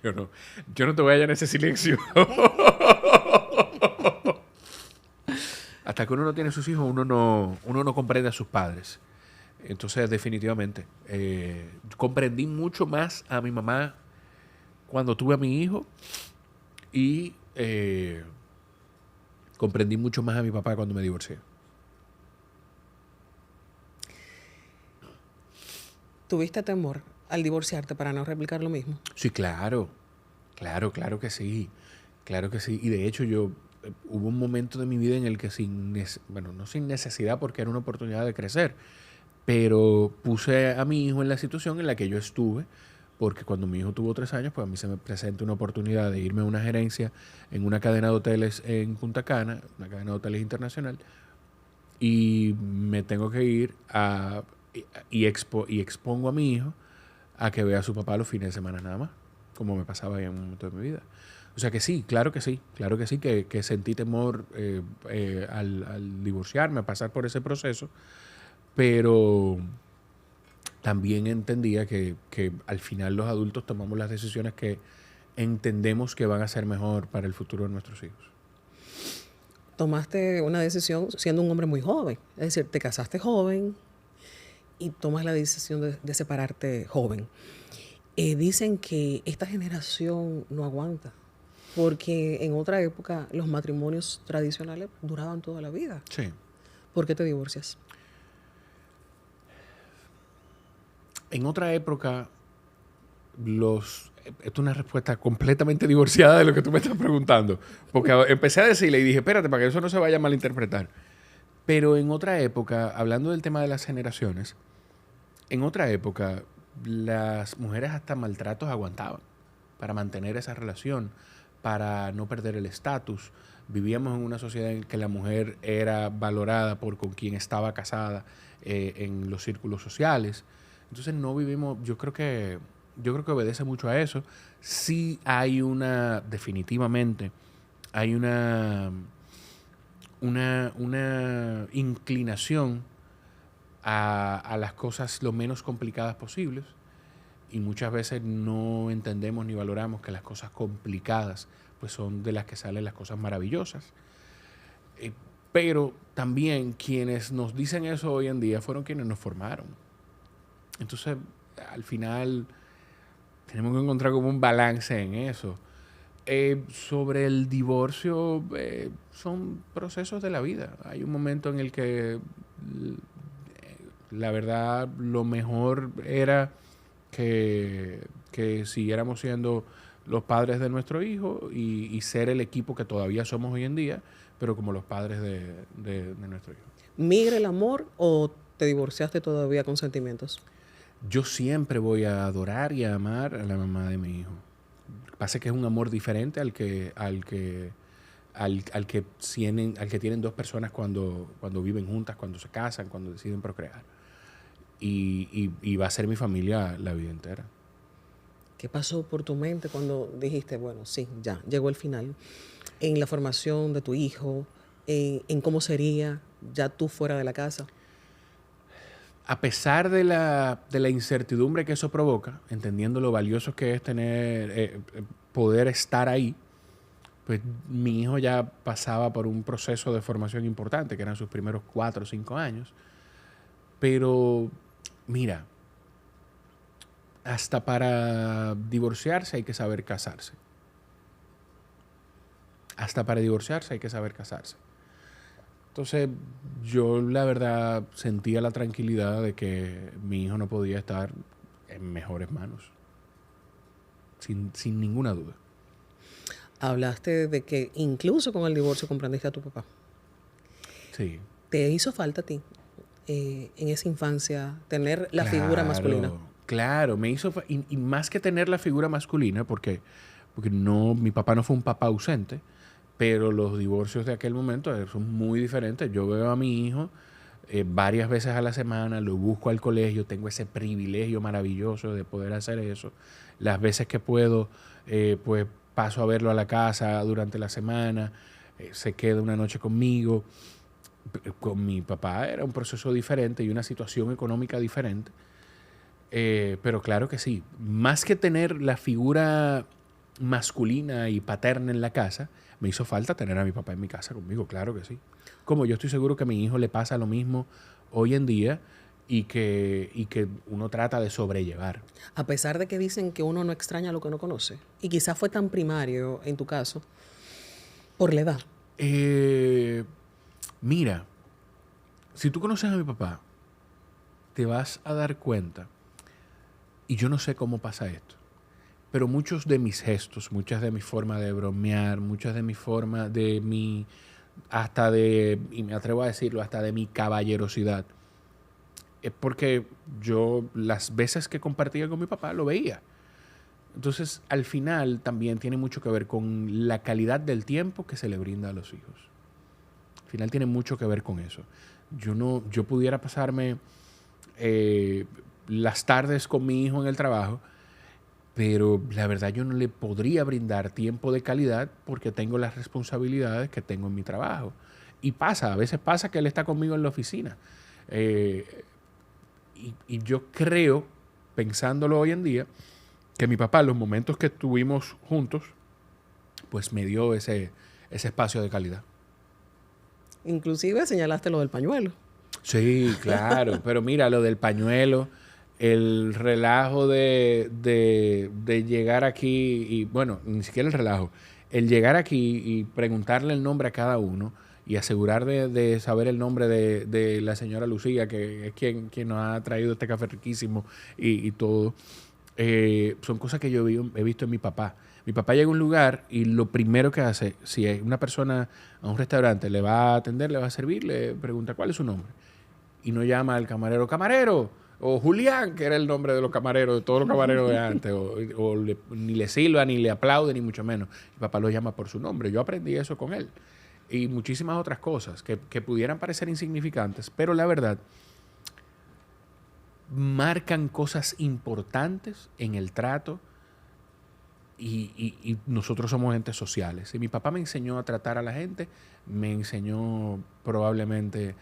Yo no te voy a hallar en ese silencio. Hasta que uno no tiene sus hijos uno no comprende a sus padres. Entonces, definitivamente, comprendí mucho más a mi mamá cuando tuve a mi hijo y comprendí mucho más a mi papá cuando me divorcié. ¿Tuviste temor al divorciarte para no replicar lo mismo? Sí, claro. Claro que sí. Claro que sí. Y de hecho hubo un momento de mi vida en el que no sin necesidad porque era una oportunidad de crecer, pero puse a mi hijo en la situación en la que yo estuve, porque cuando mi hijo tuvo 3 años, pues a mí se me presenta una oportunidad de irme a una gerencia en una cadena de hoteles en Punta Cana, una cadena de hoteles internacional, y me tengo que ir y expongo a mi hijo a que vea a su papá los fines de semana nada más, como me pasaba en un momento de mi vida. O sea que sí, que sentí temor al divorciarme, a pasar por ese proceso, pero también entendía que al final los adultos tomamos las decisiones que entendemos que van a ser mejor para el futuro de nuestros hijos. Tomaste una decisión siendo un hombre muy joven. Es decir, te casaste joven y tomas la decisión de separarte joven. Dicen que esta generación no aguanta, porque en otra época los matrimonios tradicionales duraban toda la vida. Sí. ¿Por qué te divorcias? En otra época, esto es una respuesta completamente divorciada de lo que tú me estás preguntando. Porque empecé a decirle y dije, espérate, para que eso no se vaya a malinterpretar. Pero en otra época, hablando del tema de las generaciones, en otra época las mujeres hasta maltratos aguantaban para mantener esa relación, para no perder el estatus. Vivíamos en una sociedad en que la mujer era valorada por con quien estaba casada en los círculos sociales. Entonces no vivimos, yo creo que obedece mucho a eso. Sí hay definitivamente, hay una inclinación a las cosas lo menos complicadas posibles y muchas veces no entendemos ni valoramos que las cosas complicadas pues son de las que salen las cosas maravillosas. Pero también quienes nos dicen eso hoy en día fueron quienes nos formaron. Entonces, al final tenemos que encontrar como un balance en eso. Sobre el divorcio, son procesos de la vida. Hay un momento en el que la verdad lo mejor era que siguiéramos siendo los padres de nuestro hijo y ser el equipo que todavía somos hoy en día, pero como los padres de nuestro hijo. ¿Migra el amor o te divorciaste todavía con sentimientos? Yo siempre voy a adorar y a amar a la mamá de mi hijo. Lo que pasa es que es un amor diferente al que tienen dos personas cuando viven juntas, cuando se casan, cuando deciden procrear. Y va a ser mi familia la vida entera. ¿Qué pasó por tu mente cuando dijiste, bueno, sí, ya, llegó el final? En la formación de tu hijo, en cómo sería ya tú fuera de la casa. A pesar de la incertidumbre que eso provoca, entendiendo lo valioso que es tener, poder estar ahí, pues mi hijo ya pasaba por un proceso de formación importante, que eran sus primeros 4 o 5 años. Pero, mira, hasta para divorciarse hay que saber casarse. Hasta para divorciarse hay que saber casarse. Entonces, yo la verdad sentía la tranquilidad de que mi hijo no podía estar en mejores manos. Sin ninguna duda. Hablaste de que incluso con el divorcio comprendiste a tu papá. Sí. ¿Te hizo falta a ti en esa infancia tener la figura masculina? Claro, me hizo y más que tener la figura masculina, porque no, mi papá no fue un papá ausente, pero los divorcios de aquel momento son muy diferentes. Yo veo a mi hijo varias veces a la semana, lo busco al colegio, tengo ese privilegio maravilloso de poder hacer eso. Las veces que puedo, pues paso a verlo a la casa durante la semana, se queda una noche conmigo. Con mi papá era un proceso diferente y una situación económica diferente. Pero claro que sí, más que tener la figura masculina y paterna en la casa, me hizo falta tener a mi papá en mi casa conmigo, claro que sí. Como yo estoy seguro que a mi hijo le pasa lo mismo hoy en día y que uno trata de sobrellevar. A pesar de que dicen que uno no extraña lo que no conoce, y quizás fue tan primario en tu caso, por la edad. Mira, si tú conoces a mi papá, te vas a dar cuenta, y yo no sé cómo pasa esto, pero muchos de mis gestos, muchas de mi forma de bromear, muchas de mi forma de mi, hasta de, y me atrevo a decirlo, hasta de mi caballerosidad, es porque yo las veces que compartía con mi papá lo veía. Entonces, al final también tiene mucho que ver con la calidad del tiempo que se le brinda a los hijos. Al final tiene mucho que ver con eso. Yo pudiera pasarme las tardes con mi hijo en el trabajo, pero la verdad yo no le podría brindar tiempo de calidad porque tengo las responsabilidades que tengo en mi trabajo. Y a veces pasa que él está conmigo en la oficina. Y yo creo, pensándolo hoy en día, que mi papá, en los momentos que estuvimos juntos, pues me dio ese espacio de calidad. Inclusive señalaste lo del pañuelo. Sí, claro, pero mira, lo del pañuelo, el relajo de llegar aquí, y bueno, ni siquiera el relajo, el llegar aquí y preguntarle el nombre a cada uno y asegurar de saber el nombre de la señora Lucía, que es quien nos ha traído este café riquísimo y todo, son cosas que yo he visto en mi papá. Mi papá llega a un lugar y lo primero que hace, si una persona a un restaurante le va a atender, le va a servir, le pregunta cuál es su nombre. Y no llama al camarero, ¡camarero! O Julián, que era el nombre de los camareros, de todos los camareros de antes. Ni le silba, ni le aplaude, ni mucho menos. Mi papá lo llama por su nombre. Yo aprendí eso con él. Y muchísimas otras cosas que pudieran parecer insignificantes, pero la verdad, marcan cosas importantes en el trato. Y nosotros somos entes sociales. Y mi papá me enseñó a tratar a la gente, me enseñó probablemente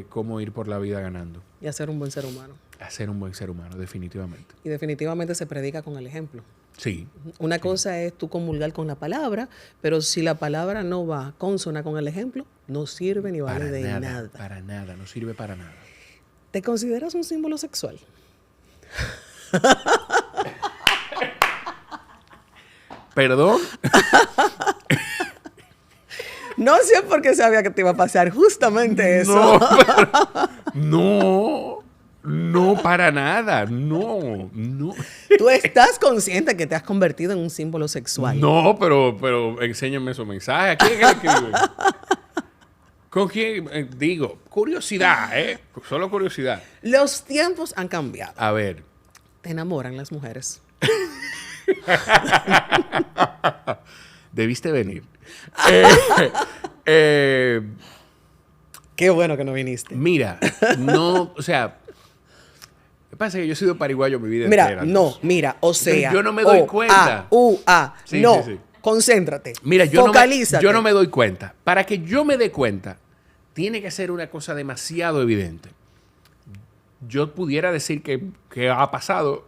cómo ir por la vida ganando. Y a ser un buen ser humano. A ser un buen ser humano, definitivamente. Y definitivamente se predica con el ejemplo. Sí. Una cosa es tú comulgar con la palabra, pero si la palabra no va consona con el ejemplo, no sirve ni vale de nada. Para nada, no sirve para nada. ¿Te consideras un símbolo sexual? Perdón. No sé por qué sabía que te iba a pasar justamente eso. No, no, para nada. No. Tú estás consciente que te has convertido en un símbolo sexual. No, pero enséñame esos mensajes. ¿A quién es que le escriben? ¿Con quién? Digo, curiosidad, ¿eh? Solo curiosidad. Los tiempos han cambiado. A ver. Te enamoran las mujeres. Debiste venir. Qué bueno que no viniste. Mira, no, o sea, lo que pasa es que yo he sido pariguayo mi vida entera. O sea. Yo no me doy cuenta. Sí, no, sí. Concéntrate. Mira, Focalízate. yo no me doy cuenta. Para que yo me dé cuenta, tiene que ser una cosa demasiado evidente. Yo pudiera decir que ha pasado.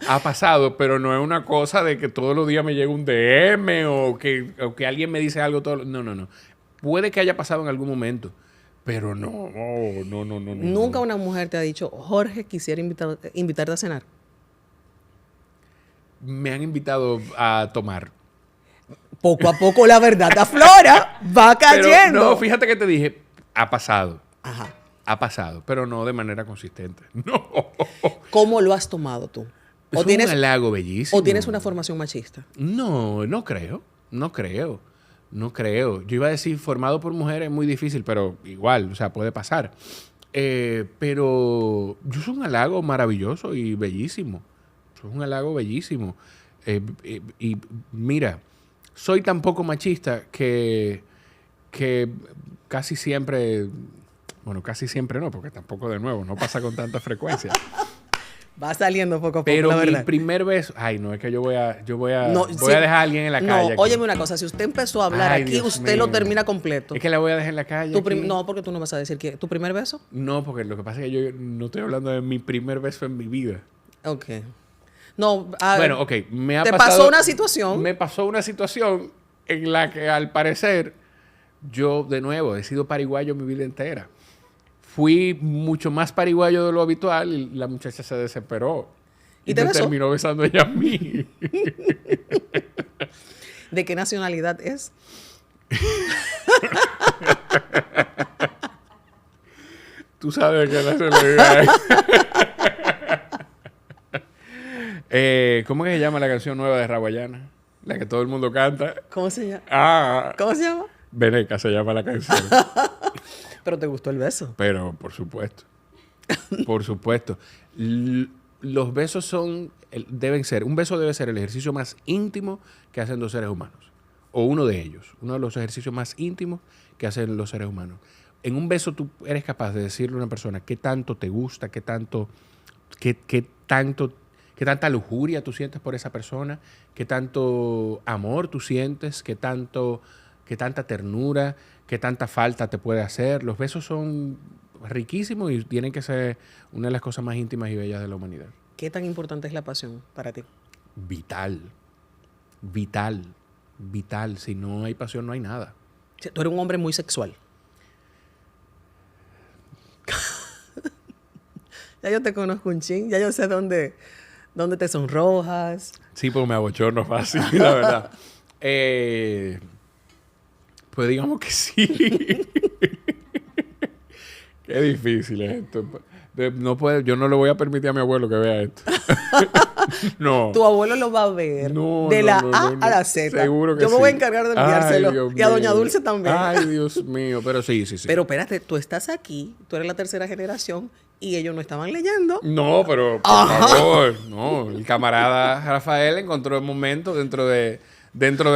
Ha pasado, pero no es una cosa de que todos los días me llegue un DM o que alguien me dice algo. No. Puede que haya pasado en algún momento, pero no. Nunca una mujer te ha dicho, Jorge, quisiera invitarte a cenar. Me han invitado a tomar. Poco a poco la verdad aflora, va cayendo. Pero, no, fíjate que te dije, ha pasado. Ajá. Ha pasado, pero no de manera consistente. No. ¿Cómo lo has tomado tú? Es un halago bellísimo. ¿O tienes una formación machista? No creo. Yo iba a decir, formado por mujeres es muy difícil, pero igual, o sea, puede pasar. Pero yo soy un halago maravilloso y bellísimo. Soy un halago bellísimo. Y mira, soy tan poco machista que casi siempre... Bueno, casi siempre no, porque tampoco de nuevo, no pasa con tanta frecuencia. Va saliendo poco a poco, pero la verdad. Mi primer beso... Ay, no, es que yo voy a dejar a alguien en la calle. No, óyeme una cosa. Si usted empezó a hablar aquí, Dios usted mío. lo termina completo. Es que la voy a dejar en la calle. No, porque tú no vas a decir que... ¿Tu primer beso? No, porque lo que pasa es que yo no estoy hablando de mi primer beso en mi vida. Ok. No, bueno, ok. ¿Te pasó una situación? Me pasó una situación en la que, al parecer, yo, de nuevo, he sido pariguayo mi vida entera. Fui mucho más pariguayo de lo habitual y la muchacha se desesperó. ¿Y te besó? Terminó besando ella a mí. ¿De qué nacionalidad es? Tú sabes que nacionalidad es. ¿Cómo que se llama la canción nueva de Raguayana? La que todo el mundo canta. ¿Cómo se llama? ¿Cómo se llama? Veneca se llama la canción. Pero te gustó el beso. Pero, por supuesto. Por supuesto. Los besos deben ser... Un beso debe ser el ejercicio más íntimo que hacen los seres humanos. O uno de ellos. Uno de los ejercicios más íntimos que hacen los seres humanos. En un beso tú eres capaz de decirle a una persona qué tanto te gusta, qué tanta lujuria tú sientes por esa persona, qué tanto amor tú sientes, qué tanta ternura, qué tanta falta te puede hacer. Los besos son riquísimos y tienen que ser una de las cosas más íntimas y bellas de la humanidad. ¿Qué tan importante es la pasión para ti? Vital. Si no hay pasión, no hay nada. Tú eres un hombre muy sexual. Ya yo te conozco un chin. Ya yo sé dónde te sonrojas. Sí, porque me abochorno fácil, la verdad. Pues digamos que sí. Qué difícil es esto. Yo no le voy a permitir a mi abuelo que vea esto. No. Tu abuelo lo va a ver. De la A a la Z. Seguro que yo sí. me voy a encargar de enviárselo. Dios y a Doña mío. Dulce también. Ay, Dios mío. Pero sí. Pero espérate, tú estás aquí, tú eres la tercera generación y ellos no estaban leyendo. No, pero por favor. No, el camarada Rafael encontró el momento dentro de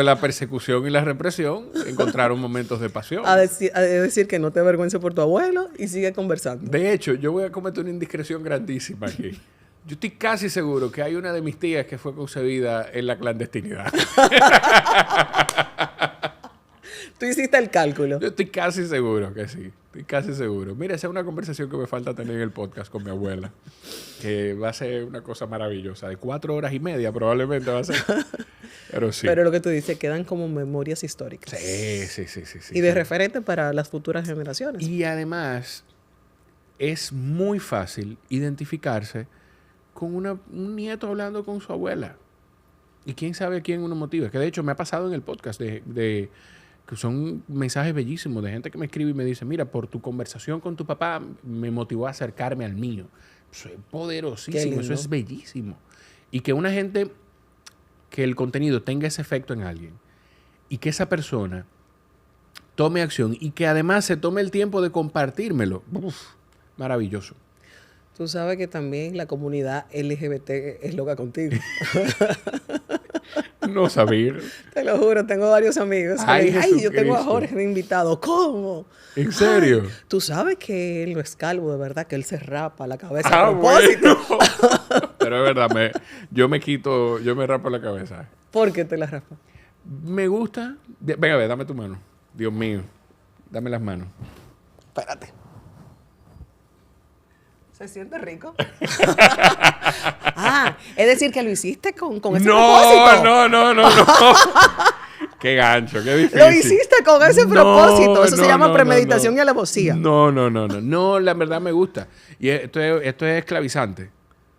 la persecución y la represión, encontraron momentos de pasión. A decir que no te avergüences por tu abuelo y sigue conversando. De hecho, yo voy a cometer una indiscreción grandísima aquí. Yo estoy casi seguro que hay una de mis tías que fue concebida en la clandestinidad. Tú hiciste el cálculo. Yo estoy casi seguro que sí. Estoy casi seguro. Mira, esa es una conversación que me falta tener en el podcast con mi abuela. Que va a ser una cosa maravillosa. De 4 horas y media probablemente va a ser. Pero sí. Pero lo que tú dices, quedan como memorias históricas. Sí. Y de referente para las futuras generaciones. Y además, es muy fácil identificarse con un nieto hablando con su abuela. Y quién sabe a quién uno motiva. Que de hecho me ha pasado en el podcast que son mensajes bellísimos de gente que me escribe y me dice, mira, por tu conversación con tu papá me motivó a acercarme al mío. Eso es poderosísimo, eso es bellísimo. Y que una gente, que el contenido tenga ese efecto en alguien y que esa persona tome acción y que además se tome el tiempo de compartírmelo. Uf, maravilloso. Tú sabes que también la comunidad LGBT es loca contigo. No sabía. Te lo juro, tengo varios amigos. Ay, yo tengo a Jorge de invitado. ¿Cómo? ¿En serio? Ay, tú sabes que él no es calvo, de verdad, que él se rapa la cabeza a propósito. Bueno. Pero es verdad, yo me rapo la cabeza. ¿Por qué te la rapas? Me gusta. Venga, a ver, dame tu mano. Dios mío, dame las manos. Espérate. ¿Se siente rico? Es decir, que lo hiciste con ese propósito. No. Qué gancho, qué difícil. Lo hiciste con ese propósito. Eso se llama premeditación y alevosía. No, la verdad me gusta. Y esto es esclavizante.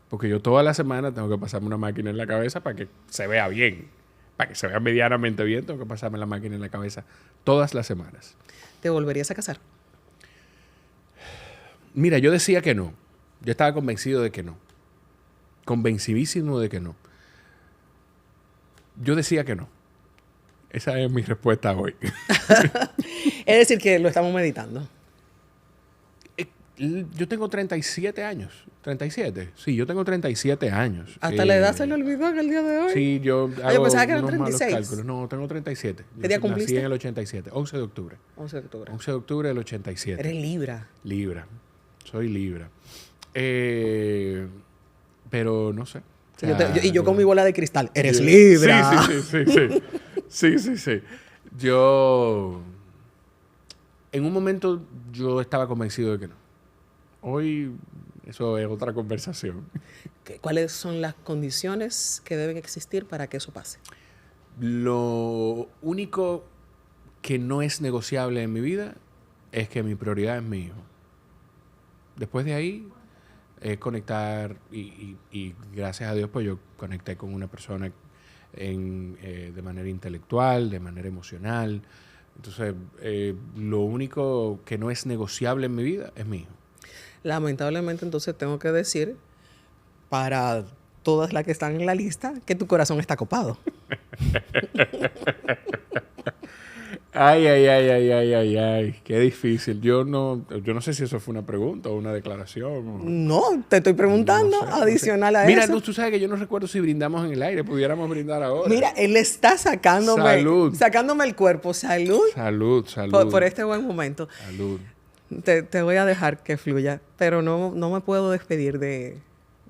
Porque yo toda la semana tengo que pasarme una máquina en la cabeza para que se vea bien. Para que se vea medianamente bien, tengo que pasarme la máquina en la cabeza todas las semanas. ¿Te volverías a casar? Mira, yo decía que no. Yo estaba convencido de que no. Convencidísimo de que no. Yo decía que no. Esa es mi respuesta hoy. Es decir, que lo estamos meditando. Yo tengo 37 años. ¿37? Sí, yo tengo 37 años. ¿Hasta la edad se le olvidó en el día de hoy? Sí, yo hago pensaba que eran unos malos 36. cálculos. No, tengo 37. ¿Qué día cumpliste? Nací en el 87. 11 de octubre. 11 de octubre. 11 de octubre del 87. Eres Libra. Libra. Soy Libra. Pero no sé. O sea, yo con mi bola de cristal. Eres Libra. Sí. Yo... En un momento yo estaba convencido de que no. Hoy eso es otra conversación. ¿Cuáles son las condiciones que deben existir para que eso pase? Lo único que no es negociable en mi vida es que mi prioridad es mi hijo. Después de ahí, conectar y gracias a Dios pues yo conecté con una persona de manera intelectual, de manera emocional. Entonces, lo único que no es negociable en mi vida es mi hijo. Lamentablemente, entonces tengo que decir, para todas las que están en la lista, que tu corazón está copado. Ay, qué difícil. Yo no sé si eso fue una pregunta o una declaración. No, te estoy preguntando adicional a Mira, eso. tú sabes que yo no recuerdo si brindamos en el aire, pudiéramos brindar ahora. Mira, él está sacándome el cuerpo. Salud. Salud. Por este buen momento. Salud. Te voy a dejar que fluya, pero no me puedo despedir de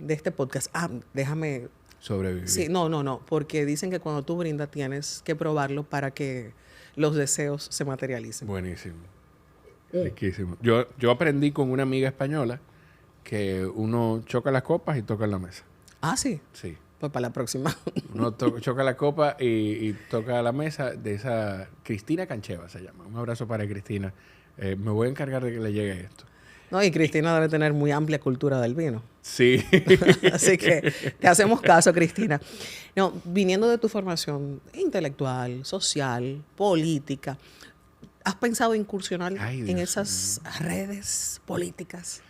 este podcast. Déjame... Sobrevivir. Sí, no, porque dicen que cuando tú brindas tienes que probarlo para que los deseos se materialicen. Buenísimo. Riquísimo. Yo aprendí con una amiga española que uno choca las copas y toca en la mesa. Ah, sí. Sí. Pues para la próxima. Uno choca la copa y toca la mesa de esa... Cristina Cancheva se llama. Un abrazo para Cristina. Me voy a encargar de que le llegue esto. No, y Cristina debe tener muy amplia cultura del vino. Sí. Así que te hacemos caso, Cristina. No, viniendo de tu formación intelectual, social, política, ¿has pensado incursionar en esas redes políticas?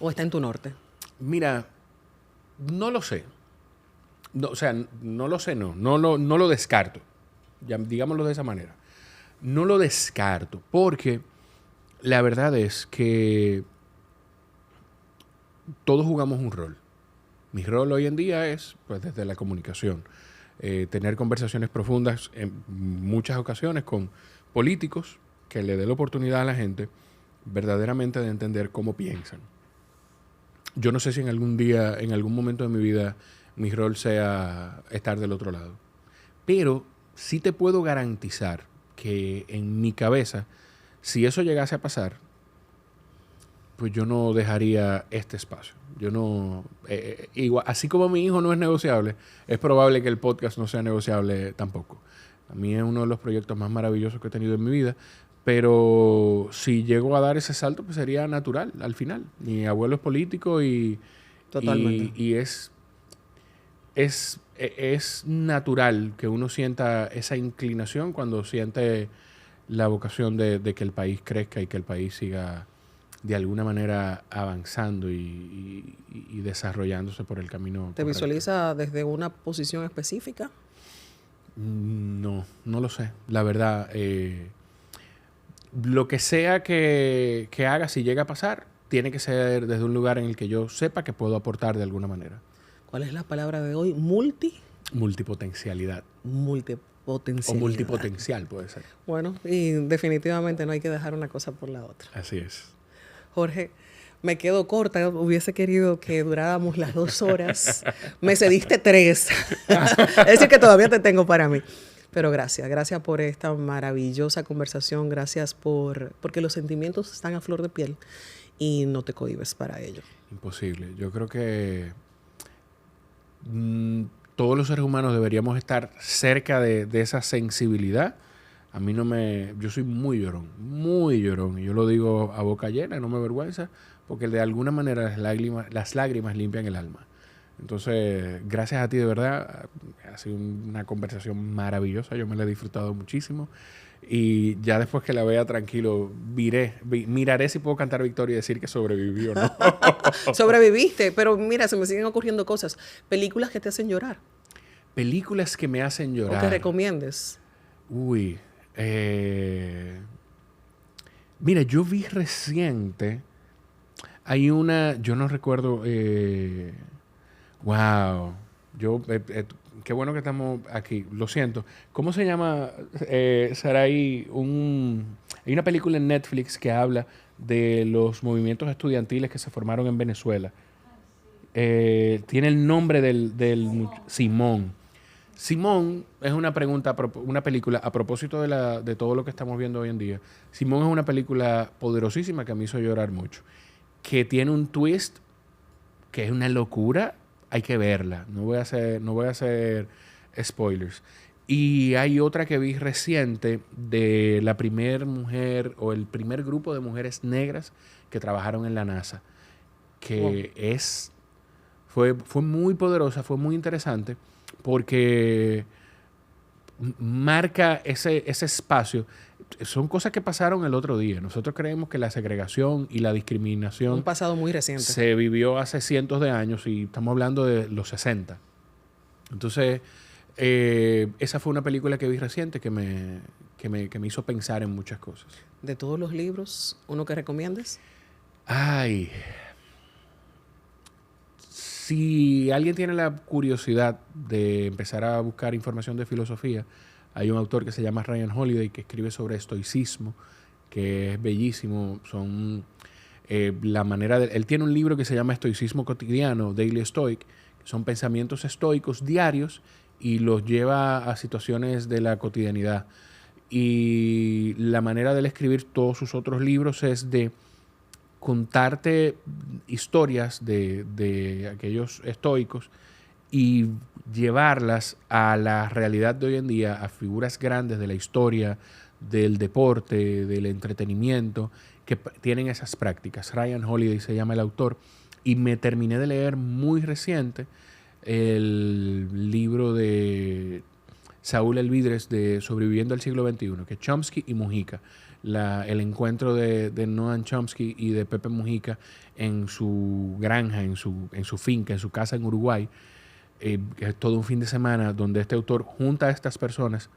¿O está en tu norte? Mira, no lo sé. No, o sea, no lo sé, no lo descarto. Ya, digámoslo de esa manera. No lo descarto porque la verdad es que todos jugamos un rol. Mi rol hoy en día es, pues, desde la comunicación, tener conversaciones profundas en muchas ocasiones con políticos que le dé la oportunidad a la gente verdaderamente de entender cómo piensan. Yo no sé si en algún día, en algún momento de mi vida, mi rol sea estar del otro lado. Pero sí te puedo garantizar que en mi cabeza, si eso llegase a pasar, pues yo no dejaría este espacio. Yo no... igual, así como mi hijo no es negociable, es probable que el podcast no sea negociable tampoco. A mí es uno de los proyectos más maravillosos que he tenido en mi vida, pero si llego a dar ese salto, pues sería natural al final. Mi abuelo es político y Totalmente. Y es natural que uno sienta esa inclinación cuando siente la vocación de que el país crezca y que el país siga de alguna manera avanzando y desarrollándose por el camino ¿Te correcto. visualiza desde una posición específica? No, no lo sé. La verdad, lo que sea que haga, si llega a pasar, tiene que ser desde un lugar en el que yo sepa que puedo aportar de alguna manera. ¿Cuál es la palabra de hoy? Multipotencialidad. O Multipotencialidad. multipotencial puede ser. Bueno, y definitivamente no hay que dejar una cosa por la otra. Así es. Jorge, me quedo corta. Hubiese querido que duráramos las 2 horas. Me cediste 3. Es decir, que todavía te tengo para mí. Pero gracias. Gracias por esta maravillosa conversación. Gracias porque los sentimientos están a flor de piel y no te cohibes para ello. Imposible. Yo creo que todos los seres humanos deberíamos estar cerca de esa sensibilidad. A mí yo soy muy llorón, y yo lo digo a boca llena, no me avergüenza, porque de alguna manera las lágrimas limpian el alma. Entonces, gracias a ti de verdad, ha sido una conversación maravillosa, yo me la he disfrutado muchísimo, y ya después que la vea tranquilo, miraré si puedo cantar victoria y decir que sobreviví o no. Sobreviviste, pero mira, se me siguen ocurriendo cosas. Películas que te hacen llorar Películas que me hacen o que llorar. recomiendes. Uy, mira, yo vi reciente, hay una, yo no recuerdo, wow, qué bueno que estamos aquí, lo siento. ¿Cómo se llama, Saray? Hay una película en Netflix que habla de los movimientos estudiantiles que se formaron en Venezuela. Tiene el nombre del Simón. Simón es una película a propósito de todo lo que estamos viendo hoy en día. Simón es una película poderosísima que me hizo llorar mucho, que tiene un twist que es una locura. Hay que verla. No voy a hacer spoilers. Y hay otra que vi reciente de la primer mujer o el primer grupo de mujeres negras que trabajaron en la NASA, que fue muy poderosa, fue muy interesante, porque marca ese espacio. Son cosas que pasaron el otro día. Nosotros creemos que la segregación y la discriminación Un pasado muy reciente. se vivió hace cientos de años y estamos hablando de los 60. Entonces, esa fue una película que vi reciente que me hizo pensar en muchas cosas. De todos los libros, ¿uno que recomiendes? Ay, si alguien tiene la curiosidad de empezar a buscar información de filosofía, hay un autor que se llama Ryan Holiday que escribe sobre estoicismo, que es bellísimo. Él tiene un libro que se llama Estoicismo Cotidiano, Daily Stoic, que son pensamientos estoicos diarios y los lleva a situaciones de la cotidianidad. Y la manera de él escribir todos sus otros libros es de contarte historias de aquellos estoicos y llevarlas a la realidad de hoy en día, a figuras grandes de la historia, del deporte, del entretenimiento, que tienen esas prácticas. Ryan Holiday se llama el autor, y me terminé de leer muy reciente el libro de Saúl Elvidres de Sobreviviendo al siglo XXI, que es Chomsky y Mujica. El encuentro de Noam Chomsky y de Pepe Mujica en su granja, en su finca, en su casa en Uruguay. Es todo un fin de semana donde este autor junta a estas personas.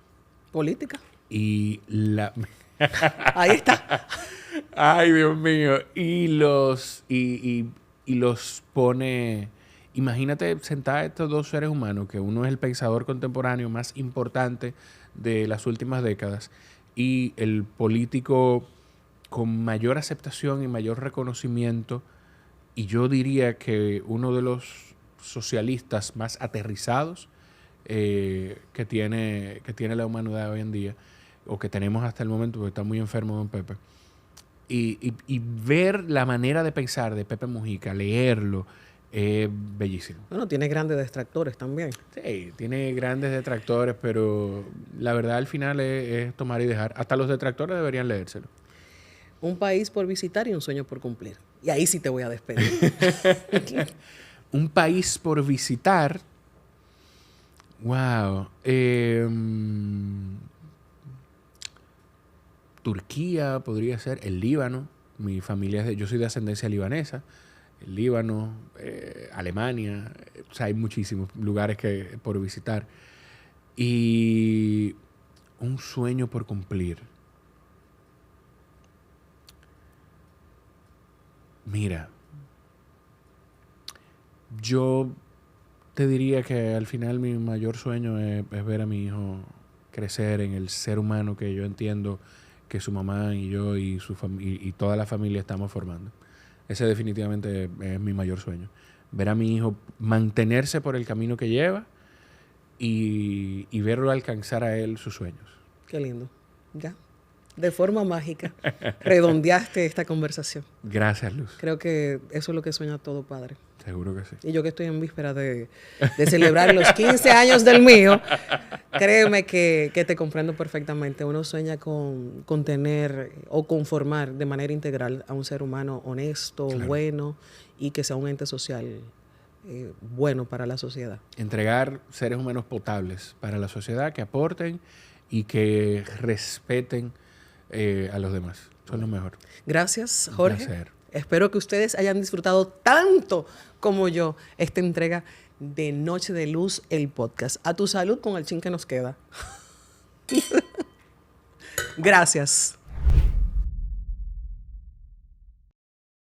Política. Y Ahí está. Ay, Dios mío. Y los pone. Imagínate sentar a estos dos seres humanos, que uno es el pensador contemporáneo más importante de las últimas décadas y el político con mayor aceptación y mayor reconocimiento, y yo diría que uno de los socialistas más aterrizados que tiene la humanidad hoy en día, o que tenemos hasta el momento, porque está muy enfermo don Pepe. Y ver la manera de pensar de Pepe Mujica, leerlo, es bellísimo. Bueno, tiene grandes detractores también. Sí, tiene grandes detractores, pero la verdad al final es tomar y dejar. Hasta los detractores deberían leérselo. Un país por visitar y un sueño por cumplir. Y ahí sí te voy a despedir. Un país por visitar. Wow. Turquía podría ser. El Líbano. Mi familia yo soy de ascendencia libanesa. El Líbano, Alemania. O sea, hay muchísimos lugares por visitar. Y un sueño por cumplir. Mira, yo te diría que al final mi mayor sueño es ver a mi hijo crecer en el ser humano que yo entiendo que su mamá y yo y toda la familia estamos formando. Ese definitivamente es mi mayor sueño. Ver a mi hijo mantenerse por el camino que lleva y verlo alcanzar a él sus sueños. Qué lindo. Ya. De forma mágica, redondeaste esta conversación. Gracias, Luz. Creo que eso es lo que sueña todo padre. Seguro que sí. Y yo que estoy en víspera de celebrar los 15 años del mío, créeme que te comprendo perfectamente. Uno sueña con tener o conformar de manera integral a un ser humano honesto, claro, bueno, y que sea un ente social bueno para la sociedad. Entregar seres humanos potables para la sociedad, que aporten y que respeten a los demás. Son lo mejor. Gracias, Jorge. Un placer. Espero que ustedes hayan disfrutado tanto como yo esta entrega de Noche de Luz, el podcast. A tu salud con el chin que nos queda. Gracias.